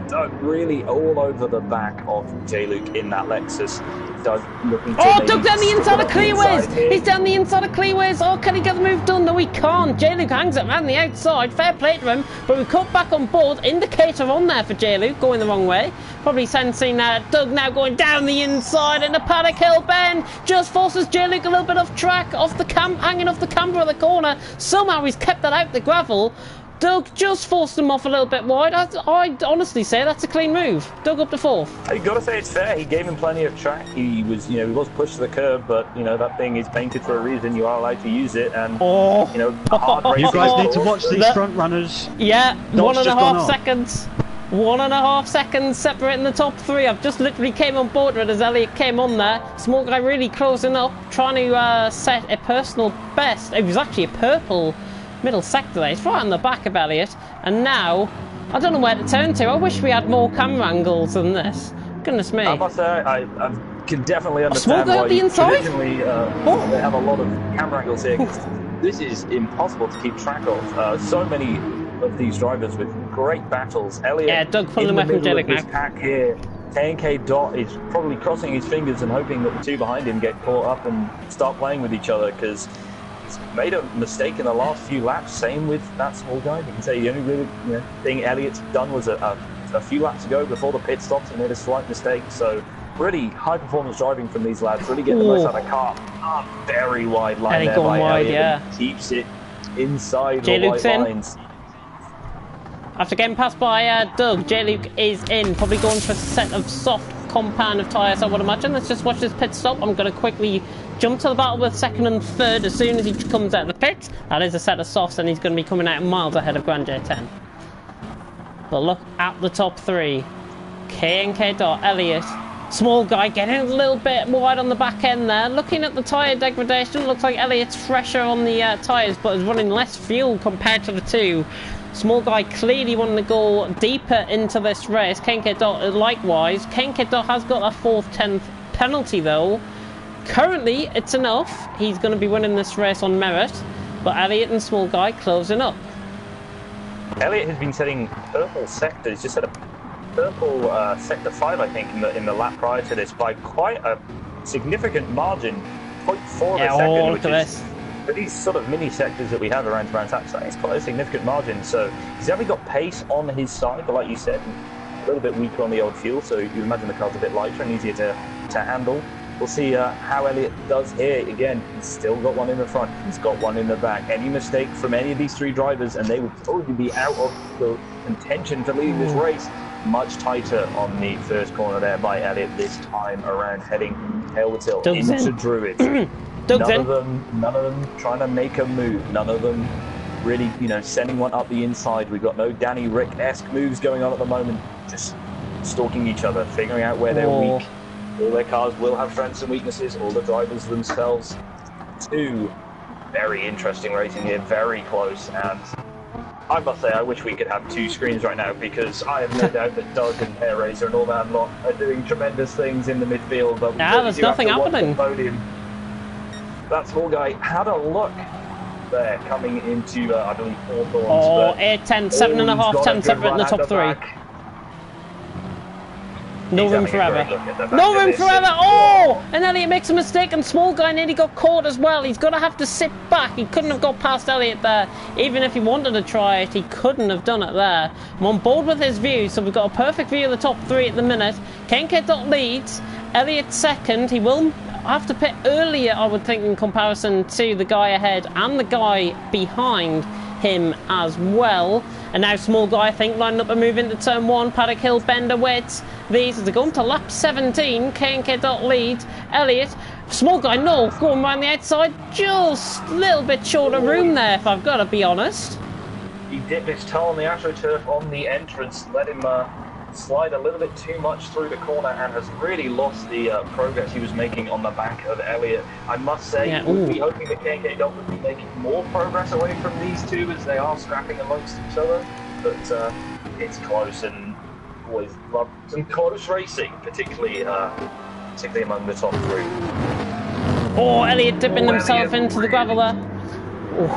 S2: Doug really all over the back of J-Luke in that Lexus. Doug looking to
S1: Doug down the inside of Clearways! He's down the inside of Clearways! Oh, can he get the move done? No, he can't. J-Luke hangs it around the outside. Fair play to him, but we cut back on board. Indicator on there for J-Luke, going the wrong way. Probably sensing Doug now going down the inside in the Paddock Hill Bend. Just forces J-Luke a little bit off track, hanging off the camber of the corner. Somehow he's kept that out the gravel. Doug just forced him off a little bit wide. I'd honestly say that's a clean move. Doug up to 4th.
S2: You've got to say it's fair. He gave him plenty of track. He was pushed to the curb, but that thing is painted for a reason. You are allowed to use it, and hard racing.
S3: You guys need to watch these front runners.
S1: Yeah, 1.5 seconds. 1.5 seconds separating the top 3. I've just literally came on board with as Elliot came on there. Small Guy really closing up, trying to set a personal best. It was actually a purple middle sector there. It's right on the back of Elliot, and now I don't know where to turn to. I wish we had more camera angles than this. Goodness me.
S2: I must say, I can definitely understand why traditionally they have a lot of camera angles here. This is impossible to keep track of. So many of these drivers with great battles. Elliot,
S1: Doug pulling away from J-Luke now.
S2: Pack here. KNK Dot is probably crossing his fingers and hoping that the two behind him get caught up and start playing with each other, because he's made a mistake in the last few laps. Same with that Small Guy. You can say the only really thing Elliot's done was a few laps ago before the pit stops. He made a slight mistake. So really high performance driving from these lads. Really get the most out of the car. Very wide line there by Elliot. Keeps it inside the white lines.
S1: After getting passed by Doug, J-Luke is in, probably going for a set of soft compound of tyres, I would imagine. Let's just watch this pit stop. I'm going to quickly jump to the battle with 2nd and 3rd as soon as he comes out of the pit. That is a set of softs, and he's going to be coming out miles ahead of Grand J10. But look at the top three. K&K Dot, Elliott. Small guy getting a little bit wide on the back end there. Looking at the tyre degradation, looks like Elliott's fresher on the tyres, but is running less fuel compared to the two. Small guy clearly wanting to go deeper into this race. K&K Dot likewise. K&K Dot has got a 4th, 10th penalty though. Currently, it's enough. He's going to be winning this race on merit. But Elliott and Small guy closing up.
S2: Elliott has been setting purple sectors, just set a purple sector 5, I think, in the lap prior to this by quite a significant margin, 0.4 of a second, which is for these sort of mini sectors that we have around Taxi, it's quite a significant margin. So he's definitely got pace on his side, but like you said, a little bit weaker on the old fuel, so you imagine the car's a bit lighter and easier to handle. We'll see how Elliott does here. Again, he's still got one in the front, he's got one in the back. Any mistake from any of these three drivers and they will probably be out of the contention to lead this race. Much tighter on the first corner there by Elliott this time around, heading Hailwood Hill into Druids. None of them trying to make a move. None of them really, sending one up the inside. We've got no Danny Rick-esque moves going on at the moment. Just stalking each other, figuring out where they're weak. All their cars will have strengths and weaknesses, all the drivers themselves. Two very interesting racing here, very close, and I must say I wish we could have two screens right now, because I have no doubt that Doug and Hair Razor and all that lot are doing tremendous things in the midfield. But
S1: there's nothing happening.
S2: That Small guy had a look there coming into, I believe, Hawthorns.
S1: Oh, 8, 10, 7.5, 10 separate in the top three. No room forever. No room forever! Oh! And Elliott makes a mistake and Small guy nearly got caught as well. He's going to have to sit back. He couldn't have got past Elliott there. Even if he wanted to try it, he couldn't have done it there. I'm on board with his view, so we've got a perfect view of the top three at the minute. K&K Dot leads. Elliott second. He will have to pit earlier, I would think, in comparison to the guy ahead and the guy behind him as well. And now Small guy, I think, lining up a move into turn 1. Paddock Hill Bender waits these as they go into lap 17. K&K Dot leads. Elliott, Small guy, no, going around the outside, just a little bit short of room there, if I've got to be honest.
S2: He dipped his toe on the AstroTurf on the entrance, let him slide a little bit too much through the corner, and has really lost the progress he was making on the back of Elliott. I must say, we'd be hoping that K&K Dot would be making more progress away from these two as they are scrapping amongst each other, but it's close, and always love some close racing, particularly among the top three.
S1: Oh, Elliott dipping himself into the gravel there. Oh.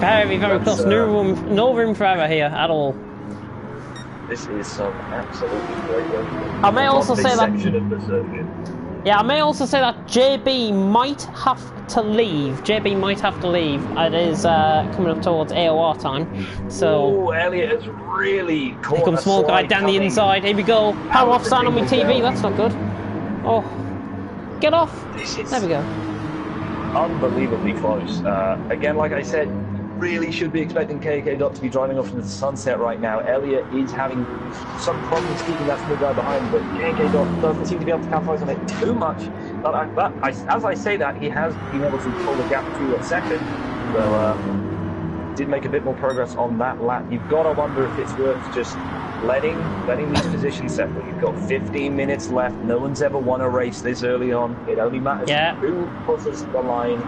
S1: Very, very close. No room forever here at all.
S2: This is some absolutely great work.
S1: I may also say that. Yeah, I may also say that JB might have to leave. JB might have to leave. It is coming up towards AOR time. So.
S2: Oh, Elliott has really caught.
S1: Here comes Small guy down the inside. Here we go. Power off sign on my TV. That's not good. Oh, get off. There we go.
S2: Unbelievably close. Again, like I said, really should be expecting K&K Dot to be driving off into the sunset right now. Elliott is having some problems keeping that Small guy behind, but K&K Dot doesn't seem to be able to capitalize on it too much. But as I say that, he has been able to pull the gap to a second. So did make a bit more progress on that lap. You've got to wonder if it's worth just letting these positions settle. You've got 15 minutes left. No one's ever won a race this early on. It only matters who crosses the line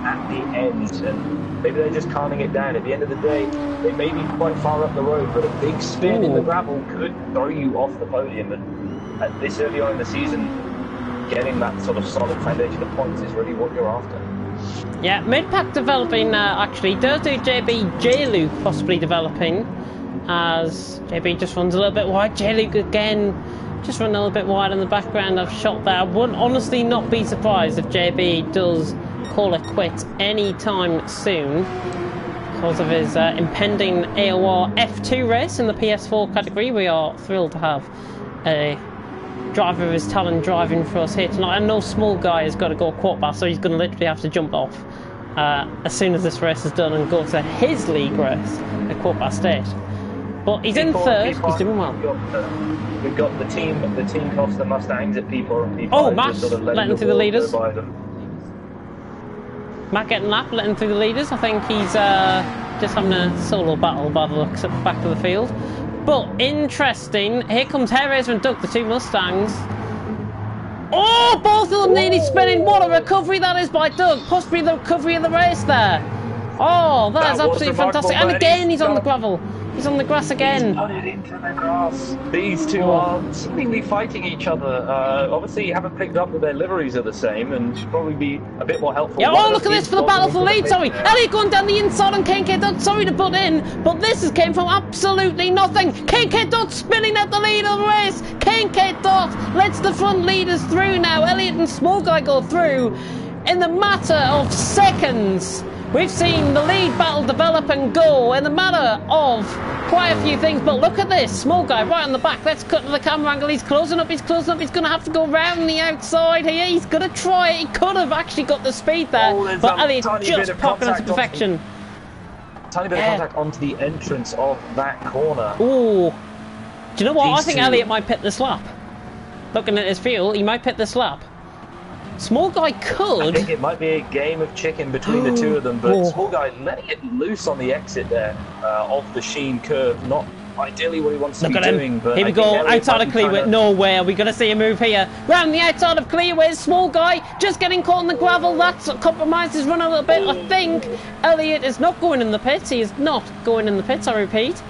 S2: at the end, and maybe they're just calming it down. At the end of the day, they may be quite far up the road, but a big spin in the gravel could throw you off the podium, and at this early on in the season, getting that sort of solid foundation of points is really what you're after.
S1: Yeah, mid-pack developing actually does do JB J-Luke possibly developing, as JB just runs a little bit wide. J-Luke again just running a little bit wide in the background. I've shot there. I would honestly not be surprised if JB does call it quits anytime soon because of his impending AOR F2 race in the PS4 category. We are thrilled to have a driver of his talent driving for us here tonight. I know Small guy has got to go quarter bar, so he's going to literally have to jump off as soon as this race is done and go to his league race at quarter bar state. But he's in third. He's doing well.
S2: We've got the team cost the Mustangs at P4 and P5.
S1: Oh, Matt letting through the leaders. Matt getting lapped, letting through the leaders. I think he's just having a solo battle by the looks at the back of the field. But interesting, here comes Jerez and Doug, the two Mustangs. Oh, both of them nearly spinning. What a recovery that is by Doug. Possibly the recovery of the race there. Oh, that is absolutely fantastic. And again, he's on the gravel. He's on the grass again.
S2: He's put it into the grass. These two are seemingly fighting each other. Obviously, you haven't picked up that their liveries are the same and should probably be a bit more helpful.
S1: Yeah, oh, look at this for the battle for the lead. Sorry, Elliot going down the inside on KK Dot. Sorry to butt in, but this has came from absolutely nothing. KK Dot spinning out the lead of the race. KK Dot lets the front leaders through now. Elliot and Small Guy go through in the matter of seconds. We've seen the lead battle develop and go in the matter of quite a few things, but look at this. Small Guy right on the back. Let's cut to the camera angle. He's closing up, he's closing up. He's going to have to go round the outside here. He's going to try it. He could have actually got the speed there, but Elliot just popping into perfection.
S2: Tiny bit of contact onto the entrance of that corner.
S1: Ooh. Do you know what? I think Elliot might pit this lap. Looking at his field, he might pit this lap. Small Guy could.
S2: I think it might be a game of chicken between the two of them, but Small Guy letting it loose on the exit there of the Sheen curve. Not ideally what he wants to be doing. But
S1: here we go, outside of Clearway. No way, are we going to see a move here? Round the outside of Clearway, Small Guy just getting caught in the gravel. That's compromised his run a little bit. I think Elliot is not going in the pits. He is not going in the pits, I repeat.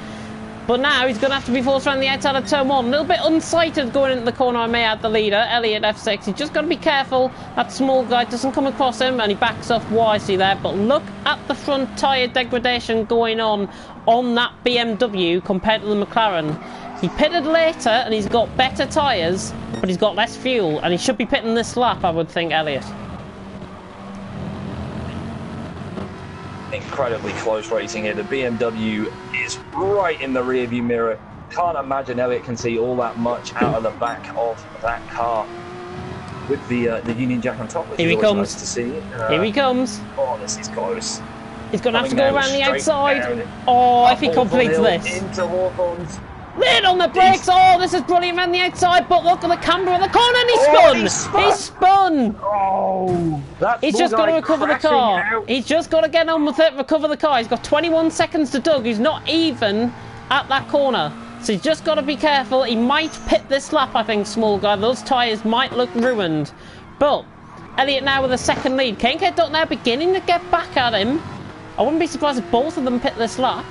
S1: But now he's going to have to be forced around the outside of turn 1. A little bit unsighted going into the corner, I may add, the leader, Elliot F6. He's just got to be careful that Small Guy doesn't come across him, and he backs off wisely there. But look at the front tyre degradation going on that BMW compared to the McLaren. He pitted later, and he's got better tyres, but he's got less fuel, and he should be pitting this lap, I would think, Elliot.
S2: Incredibly close racing here. The BMW is right in the rearview mirror. Can't imagine Elliot can see all that much out of the back of that car with the Union Jack on top. Which
S1: Here he comes.
S2: Nice to see.
S1: Here he comes.
S2: Oh, this is close.
S1: He's going to have to go around the outside. Oh, if he completes this.
S2: Into Hawthorne's.
S1: Lid on the brakes. Oh, this is brilliant around the outside, but look at the camber in the corner, and he spun. He spun.
S2: Oh,
S1: he's just got to recover the car. Out. He's just got to get on with it, recover the car. He's got 21 seconds to Doug, who's not even at that corner. So he's just got to be careful. He might pit this lap, I think, Small Guy. Those tyres might look ruined. But Elliot now with a second lead. KK Dot now beginning to get back at him. I wouldn't be surprised if both of them pit this lap.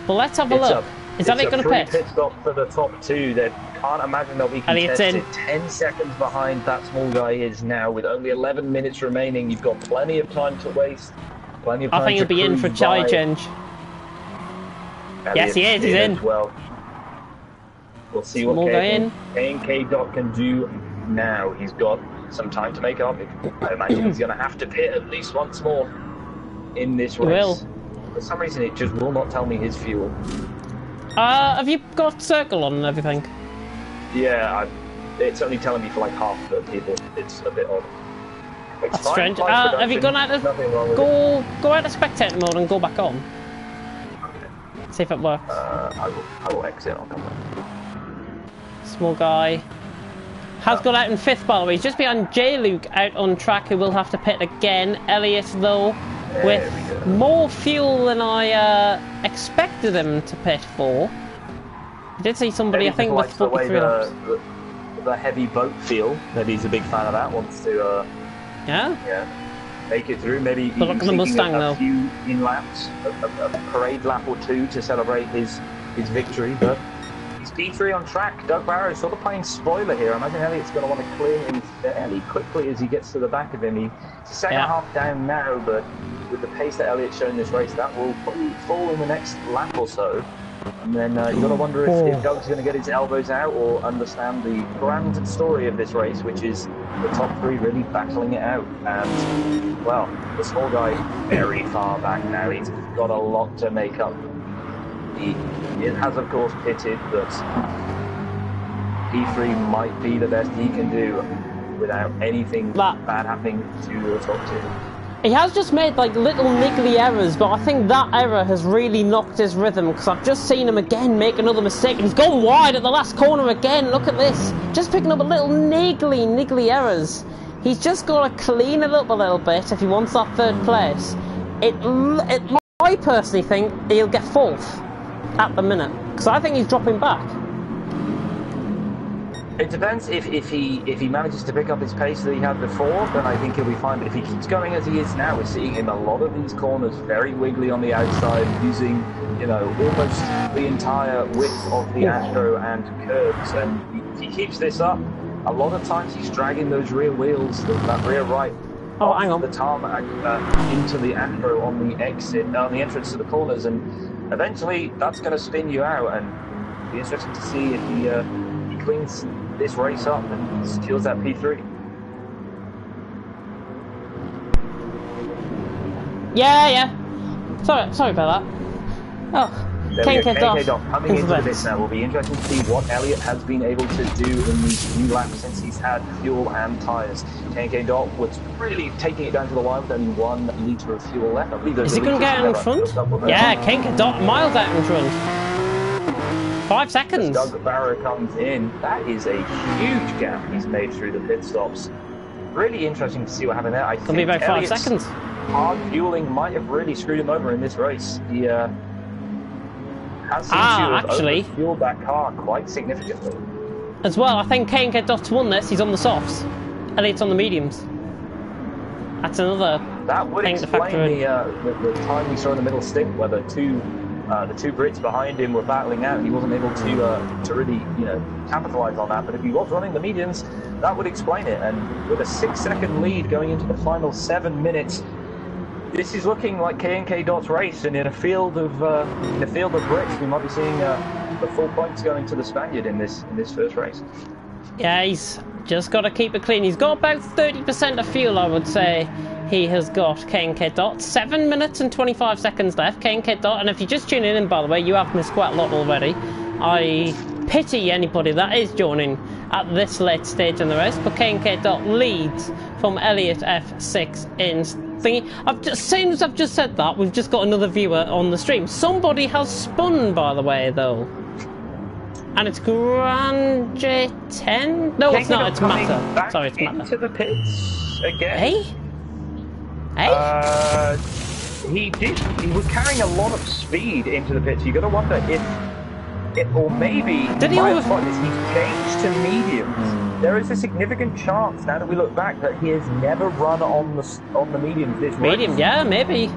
S1: But let's have a look. Is Elliot going to pit?
S2: Pit stop for the top two. They can't imagine they'll be contested. 10 seconds behind that Small Guy is now with only 11 minutes remaining. You've got plenty of time to waste. Plenty of time.
S1: I think he'll be in for a tyre change. Yes, he is. He's in.
S2: Well, we'll see what KK Dot can do now. He's got some time to make up. I imagine he's going to have to pit at least once more in this race.
S1: He will.
S2: For some reason, it just will not tell me his fuel.
S1: Have you got circle on and everything?
S2: Yeah, it's only telling me for like half the people. It's a bit odd.
S1: That's strange. Have you gone out of go out of spectator mode and go back on? Okay. See if it works.
S2: I will exit. I'll come back.
S1: Small Guy has gone out in 5th, by the way. He's just behind J Luke out on track, who will have to pit again. Elliot though, with more fuel than I expected him to pit for. I did see somebody, I think, with 43 laps.
S2: The heavy boat feel, maybe he's a big fan of that, wants to make it through. Maybe
S1: but look at the Mustang though.
S2: Few in laps, a parade lap or two to celebrate his victory, but he's P3 on track. Doug Barrow is sort of playing spoiler here. I imagine Elliot's going to want to clear him fairly quickly as he gets to the back of him. He's the second half down now, but with the pace that Elliot's shown this race, that will probably fall in the next lap or so. And then you've got to wonder if Doug's going to get his elbows out or understand the grand story of this race, which is the top three really battling it out. And, well, the Small Guy very far back now. He's got a lot to make up. He has, of course, pitted, but P3 might be the best he can do without anything bad happening to the top two.
S1: He has just made like little niggly errors, but I think that error has really knocked his rhythm, because I've just seen him again make another mistake, and he's gone wide at the last corner again. Look at this, just picking up a little niggly errors. He's just got to clean it up a little bit if he wants that 3rd place. I personally think he'll get 4th at the minute, because I think he's dropping back.
S2: It depends if he manages to pick up his pace that he had before, then I think he'll be fine. But if he keeps going as he is now, we're seeing him a lot of these corners very wiggly on the outside, using, you know, almost the entire width of the Astro and curbs. And if he keeps this up, a lot of times he's dragging those rear wheels, that rear right,
S1: hang on,
S2: the tarmac into the Astro on the exit, on the entrance to the corners, and eventually that's going to spin you out. And it'll be interesting to see if he cleans this race up and secures that P3.
S1: Yeah. Sorry about that. Oh,
S2: KK Dot coming into this now. Will be interesting to see what Elliott has been able to do in these few laps since he's had fuel and tyres. KK Dot was really taking it down to the wire with only 1 litre of fuel left. I believe
S1: is he going to get in front? Yeah, KK Dot miles out in front. 5 seconds.
S2: As Doug Barrow comes in, that is a huge gap he's made through the pit stops. Really interesting to see what happened there. I think
S1: be about 5
S2: Elliott's
S1: seconds.
S2: hard fueling might have really screwed him over in this race. He has seemed to have overfueled that car quite significantly.
S1: As well, I think K&K Dot's won this. He's on the softs. Elliott's on the mediums. That's another
S2: that would
S1: thing
S2: explain
S1: to factor in.
S2: The time we saw in the middle stint where the two Brits behind him were battling out and he wasn't able to really, you know, capitalise on that. But if he was running the mediums, that would explain it. And with a 6-second lead going into the final 7 minutes, this is looking like K&K Dot's race. And in a field of Brits, we might be seeing the full points going to the Spaniard in this first race.
S1: Yeah, he's just got to keep it clean. He's got about 30% of fuel, I would say. He has got K&K Dot. 7 minutes and 25 seconds left. K&K Dot, and if you're just tuning in, by the way, you have missed quite a lot already. I pity anybody that is joining at this late stage in the race, but K&K Dot leads from Elliott F6 in thingy. As soon as I've just said that, we've just got another viewer on the stream. Somebody has spun, by the way, though. And it's Grand J10? No, it's not. It's Matter. Sorry, it's Matter.
S2: Into the pits again.
S1: Hey? Hey?
S2: He was carrying a lot of speed into the pits. You got to wonder if or maybe
S1: did he
S2: he's changed to mediums. There is a significant chance now that we look back that he has never run on the mediums this
S1: medium,
S2: race.
S1: Yeah, maybe.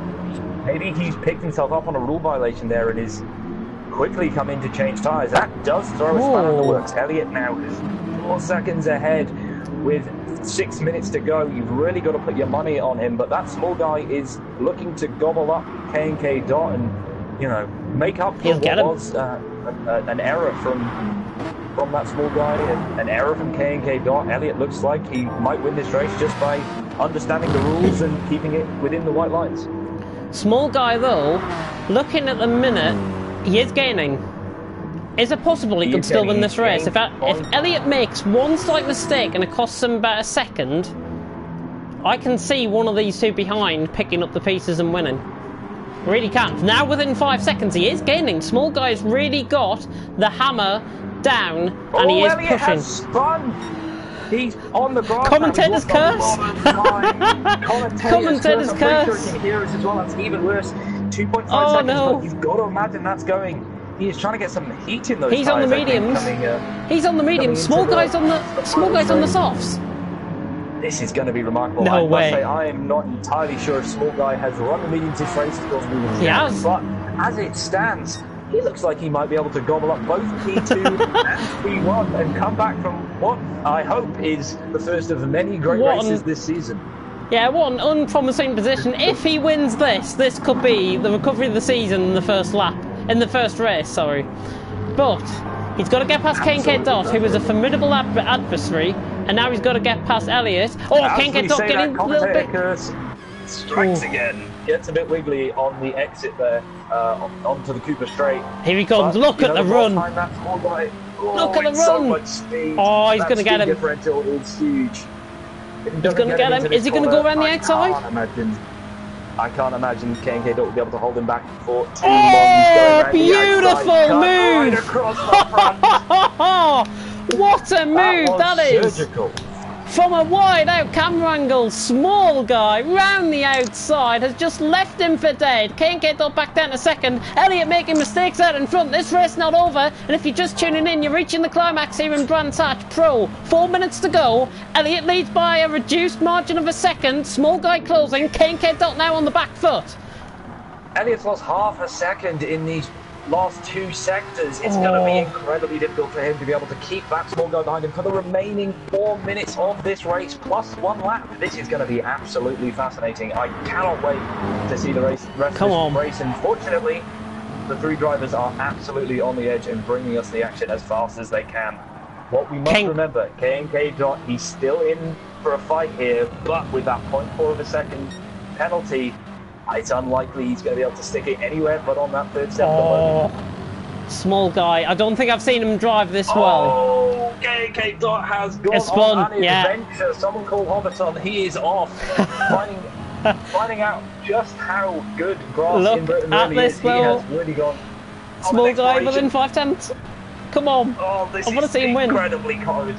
S2: Maybe he's picked himself up on a rule violation there and is quickly come in to change tyres. That does throw a spanner in the works. Elliott now is 4 seconds ahead with 6 minutes to go. You've really got to put your money on him, but that small guy is looking to gobble up K&K Dot and, you know, make up for what was an error from that small guy, an error from K&K Dot. Elliott looks like he might win this race just by understanding the rules and keeping it within the white lines.
S1: Small guy, though, looking at the minute, he is gaining. Is it possible he could still win this race? If Elliott makes one slight mistake and it costs him about a second, I can see one of these two behind picking up the pieces and winning. Really can. Now within 5 seconds, he is gaining. Small guy's really got the hammer down, and he is
S2: Elliott
S1: pushing.
S2: Has spun. He's on the grass.
S1: Commentator's curse. Commentator's curse.
S2: I'm sure he can hear us as well. That's even worse. 2.5 seconds.
S1: No.
S2: But you've got to imagine that's going. He's trying to get some heat in those.
S1: He's on the mediums. He's on the mediums. Small guy's on the softs.
S2: This is going to be remarkable.
S1: No way.
S2: Say, I am not entirely sure if Small Guy has run the mediums this race.
S1: He has.
S2: But as it stands, he looks like he might be able to gobble up both P2 and P1 and come back from what I hope is the first of many great races this season.
S1: Yeah, what an unpromising position. If he wins this could be the recovery of the season in the first lap. In the first race, sorry. But he's got to get past K&K Dot, who was a formidable adversary, and now he's got to get past Elliott. Oh, K&K Dot getting a little bit...
S2: Strikes again. Gets a bit wiggly on the exit there, onto the Cooper straight.
S1: Here he comes. But, look at the run. Look at the run.
S2: So much speed.
S1: Oh, he's going to get him.
S2: The differential is huge.
S1: He's going to get him. Is he going to go around the outside?
S2: I can't imagine K&K Dot will be able to hold him back for too
S1: long.
S2: Oh,
S1: beautiful move!
S2: Right across the front.
S1: What a move that is!
S2: Surgical.
S1: from a wide out camera angle. Small guy round the outside has just left him for dead. K&K back down to second. Elliott making mistakes out in front. This race not over. And if you're just tuning in, you're reaching the climax here in Brands Hatch Pro. 4 minutes to go. Elliott leads by a reduced margin of a second. Small guy closing. K&K now on the back foot.
S2: Elliott's lost half a second in these last 2 sectors. It's going to be incredibly difficult for him to be able to keep that small guy behind him for the remaining 4 minutes of this race, plus 1 lap. This is going to be absolutely fascinating. I cannot wait to see the rest of this race. Unfortunately, the 3 drivers are absolutely on the edge and bringing us the action as fast as they can. What we must remember, K&K Dot, he's still in for a fight here, but with that 0.4 of a second penalty, it's unlikely he's going to be able to stick it anywhere but on that 3rd step.
S1: Small guy. I don't think I've seen him drive this well.
S2: Oh, K&K Dot has gone on an adventure. Someone called Hobbiton. He is off, finding out just how good grass in Britain really is. He has really gone.
S1: Small guy within 5 tenths. Come on.
S2: Oh, this
S1: I want to see him win.
S2: Incredibly close.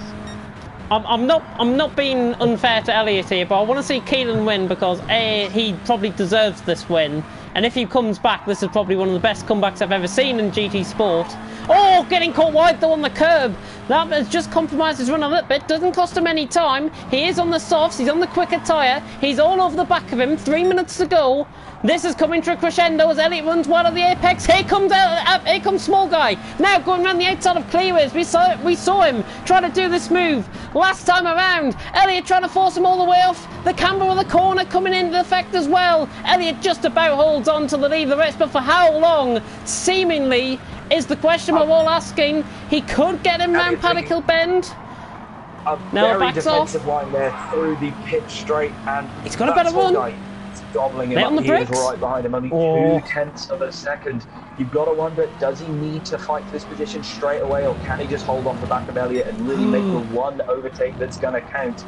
S1: I'm not being unfair to Elliott here, but I want to see Keelan win because A, he probably deserves this win, and if he comes back, this is probably one of the best comebacks I've ever seen in GT Sport. Oh, getting caught wide though on the curb. That has just compromised his run a little bit. Doesn't cost him any time. He is on the softs. He's on the quicker tyre. He's all over the back of him. 3 minutes to go. This is coming to a crescendo as Elliott runs wide of the apex. Here comes Small Guy. Now going around the outside of Clearways. We saw him trying to do this move last time around. Elliott trying to force him all the way off the camber of the corner, coming into effect as well. Elliott just about holds on to the lead of the race, but for how long? Seemingly is the question we're all asking. He could get him round Paddock Hill Bend.
S2: Now very defensive line there through the pitch straight, and
S1: he's got a better run.
S2: Gobbling him up. He is right behind him, only 0.2 of a second. You've got to wonder, does he need to fight for this position straight away, or can he just hold off the back of Elliott and really make the one overtake that's going to count?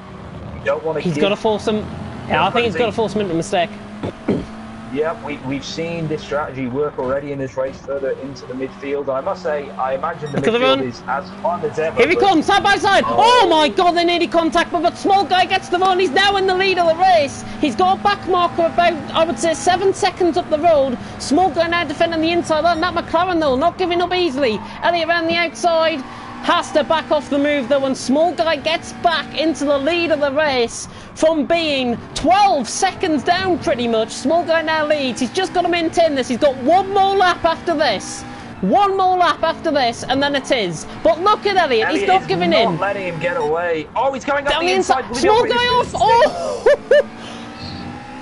S2: You don't want to.
S1: He's got to force him. Yeah, I think he's got to force him into a mistake.
S2: Yeah, we've seen this strategy work already in this race further into the midfield. I must say, I imagine the midfield is as fun as ever.
S1: Here he comes, side by side. Oh my God, they nearly contact, but Small Guy gets the run. He's now in the lead of the race. He's got a back marker about, I would say, 7 seconds up the road. Small Guy now defending the inside line. That McLaren, though, not giving up easily. Elliott around the outside. Has to back off the move though, and Small Guy gets back into the lead of the race from being 12 seconds down pretty much. Small Guy now leads. He's just got to maintain this. He's got 1 more lap after this. 1 more lap after this, and then it is. But look at Elliott. He's not giving in.
S2: Not letting him get away. Oh, he's going up
S1: down
S2: the inside.
S1: Small Guy off. Oh!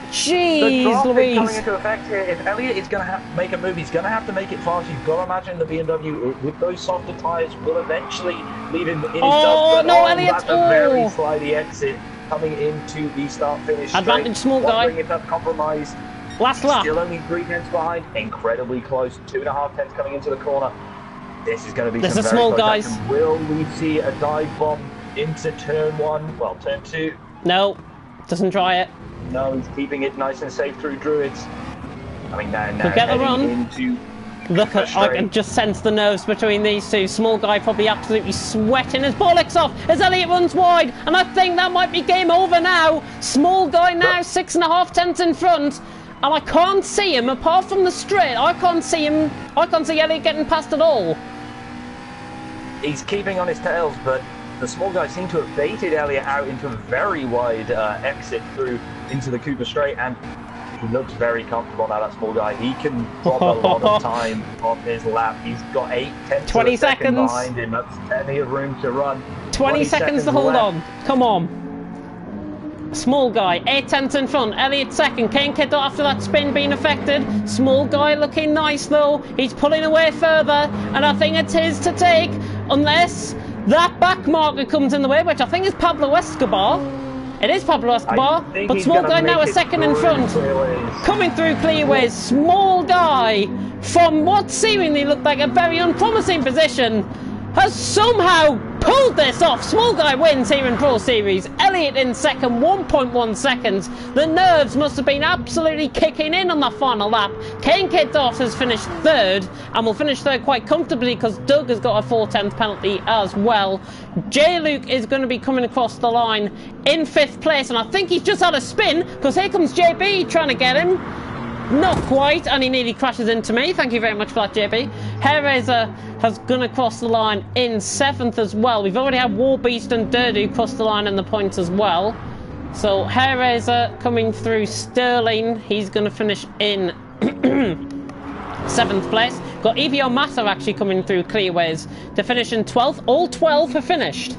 S1: Jeez, Louise.
S2: Coming into effect here. If Elliott is going to have to make a move, he's going to have to make it fast. You've got to imagine the BMW with those softer tyres will eventually leave him in his dust.
S1: No, Elliott's
S2: that's a very slidey exit coming into the start-finish straight.
S1: Advantage, Small Guy.
S2: It up compromised.
S1: Last lap.
S2: Still only 3 tenths behind. Incredibly close. 2.5 tenths coming into the corner. This is going to be some very
S1: Small
S2: close
S1: Guys.
S2: action. Will we see a dive bomb into turn 1? Well, turn 2.
S1: No, doesn't try it.
S2: No, he's keeping it nice and safe through Druids. I mean, now
S1: get the run.
S2: Into
S1: Look, I can just sense the nerves between these two. Small Guy probably absolutely sweating his bollocks off as Elliott runs wide, and I think that might be game over now. Small Guy now 6.5 tenths in front, and I can't see him apart from the straight. I can't see Elliott getting past at all.
S2: He's keeping on his tails, but the Small Guy seemed to have baited Elliott out into a very wide exit through into the Cooper Straight, and he looks very comfortable now, that Small Guy. He can drop a lot of time on his lap. He's got 8 tenths
S1: 20
S2: of a second
S1: seconds
S2: behind him. That's plenty of room to run.
S1: 20 seconds to hold on. Come on. Small Guy, 8 tenths in front. Elliott second. K&K after that spin being affected. Small Guy looking nice though. He's pulling away further, and I think it's his to take, unless that back marker comes in the way, which I think is Pablo Escobar. It is Pablo Escobar, but Small Guy now a second in front. Coming through Clearways, Small Guy from what seemingly looked like a very unpromising position has somehow pulled this off. Small Guy wins here in Pro Series. Elliott in second, 1.1 seconds. The nerves must have been absolutely kicking in on that final lap. KK Dot has finished third, and will finish third quite comfortably because Doug has got a 4/10 penalty as well. J. Luke is going to be coming across the line in 5th place, and I think he's just had a spin because here comes JB trying to get him. Not quite, and he nearly crashes into me. Thank you very much for that, JB. Hairraiser has gone across the line in 7th as well. We've already had Warbeast and Durdu cross the line in the points as well. So Hairraiser coming through Sterling. He's going to finish in 7th place. Got EVO Matter actually coming through Clearways to finish in 12th. All 12 have finished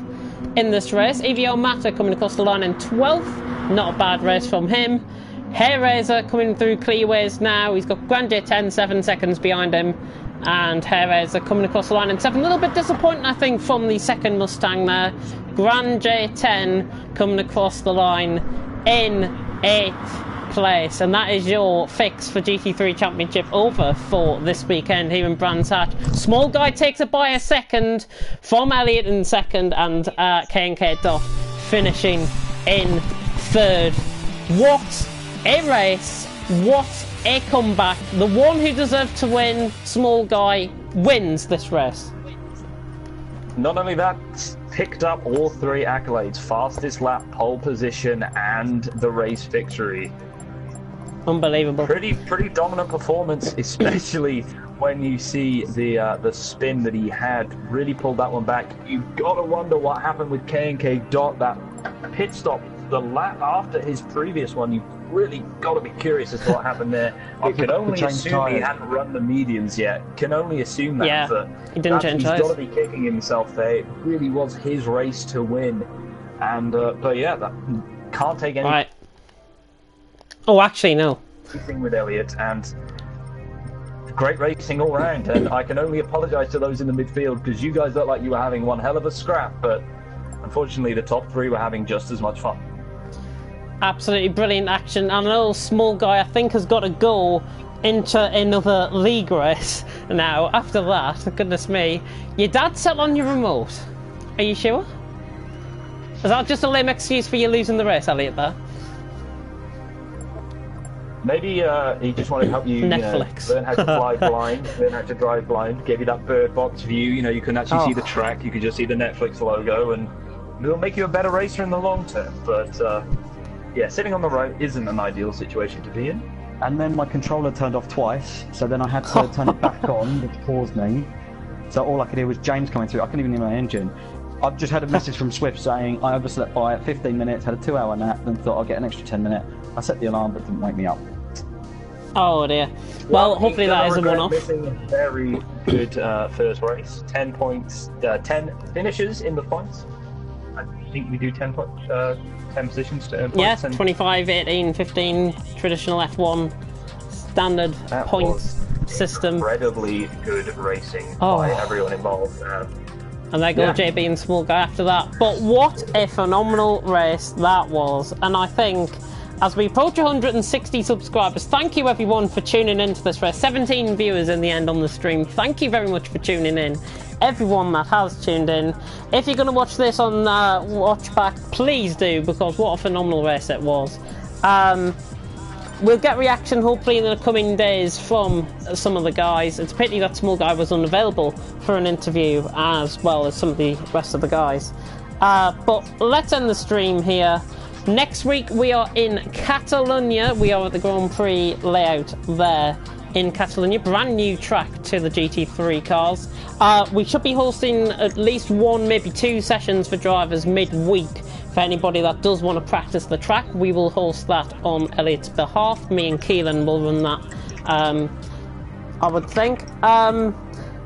S1: in this race. EVO Matter coming across the line in 12th. Not a bad race from him. Hairraiser coming through Clearways now. He's got Grand J10 7 seconds behind him, and Hairraiser coming across the line in 7th. A little bit disappointing, I think, from the second Mustang there. Grand J10 coming across the line in 8th place, and that is your fix for GT3 Championship over for this weekend here in Brands Hatch. Small Guy takes it by a second from Elliott in second, and K&K Dot finishing in third. What a race, what a comeback. The one who deserved to win, Small Guy, wins this race.
S2: Not only that, picked up all 3 accolades: fastest lap, pole position, and the race victory.
S1: Unbelievable.
S2: Pretty dominant performance, especially when you see the spin that he had. Really pulled that one back. You've got to wonder what happened with K&K Dot. That pit stop, the lap after his previous one, you've really got to be curious as to what happened there. I can only assume he hadn't run the medians yet. Can only assume that.
S1: Yeah, he didn't change
S2: He's
S1: tires.
S2: got to be kicking himself there. It really was his race to win. And, but yeah, that can't take any...
S1: Right. Oh, actually, no.
S2: Thing with Elliott, and great racing all round. And I can only apologise to those in the midfield, because you guys looked like you were having one hell of a scrap, but unfortunately the top 3 were having just as much fun.
S1: Absolutely brilliant action, and a little Small Guy I think has got to go into another league race now after that. Goodness me. Your dad sat on your remote. Are you sure? Is that just a lame excuse for you losing the race, Elliott, there?
S2: Maybe he just wanted to help you,
S1: Netflix.
S2: learn how to fly blind, learn how to drive blind, gave you that bird box view. You know, you couldn't actually see the track, you could just see the Netflix logo, and it'll make you a better racer in the long term. But yeah, sitting on the right isn't an ideal situation to be in.
S3: And then my controller turned off twice, so then I had to turn it back on, which paused me. So all I could hear was James coming through. I couldn't even hear my engine. I've just had a message from Swift saying I overslept by 15 minutes, had a 2-hour nap, then thought I'll get an extra 10 minutes. I set the alarm, but it didn't wake me up.
S1: Oh dear. Well, hopefully that is a one-off.
S2: Missing a very good first race. 10 points, 10 finishes in the points. I think we do 10 points. 10 positions to earn points.
S1: Yeah, 25, 18, 15, traditional F1 standard points system.
S2: Incredibly good racing by everyone involved.
S1: And there go JB and Small Guy after that. But what a phenomenal race that was. And I think as we approach 160 subscribers, thank you everyone for tuning into this race. 17 viewers in the end on the stream. Thank you very much for tuning in. Everyone that has tuned in. If you're going to watch this on watch back, please do, because what a phenomenal race it was. We'll get reaction hopefully in the coming days from some of the guys. It's a pity that Small Guy was unavailable for an interview, as well as some of the rest of the guys. But let's end the stream here. Next week we are in Catalonia. We are at the Grand Prix layout there in Catalonia. Brand new track to the GT3 cars. We should be hosting at least 1, maybe 2 sessions for drivers midweek. For anybody that does want to practice the track, we will host that on Elliott's behalf. Me and Keelan will run that, I would think.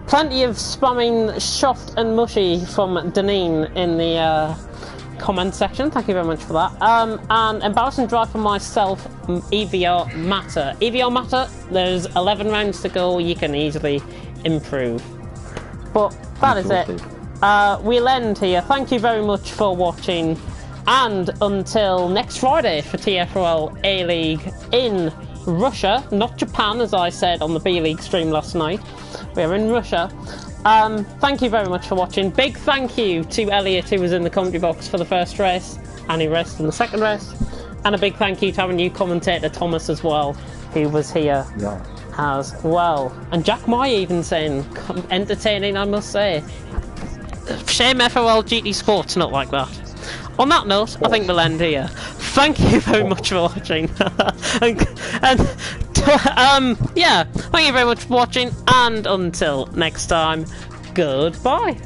S1: Plenty of spamming soft and mushy from Deneen in the comment section. Thank you very much for that. And embarrassing drive for myself, EVR Matter. EVR Matter, there's 11 rounds to go. You can easily improve. But that is it. We'll end here. Thank you very much for watching. And until next Friday for TFRL A-League in Russia, not Japan as I said on the B-League stream last night. We're in Russia. Thank you very much for watching. Big thank you to Elliot, who was in the commentary box for the first race, and who raced in the second race. And a big thank you to our new commentator, Thomas, as well, who was here as well. And Jack Moy even saying, entertaining, I must say. Shame FOL GT Sports not like that. On that note, I think we'll end here. Thank you very much for watching. Yeah, thank you very much for watching, and until next time, goodbye.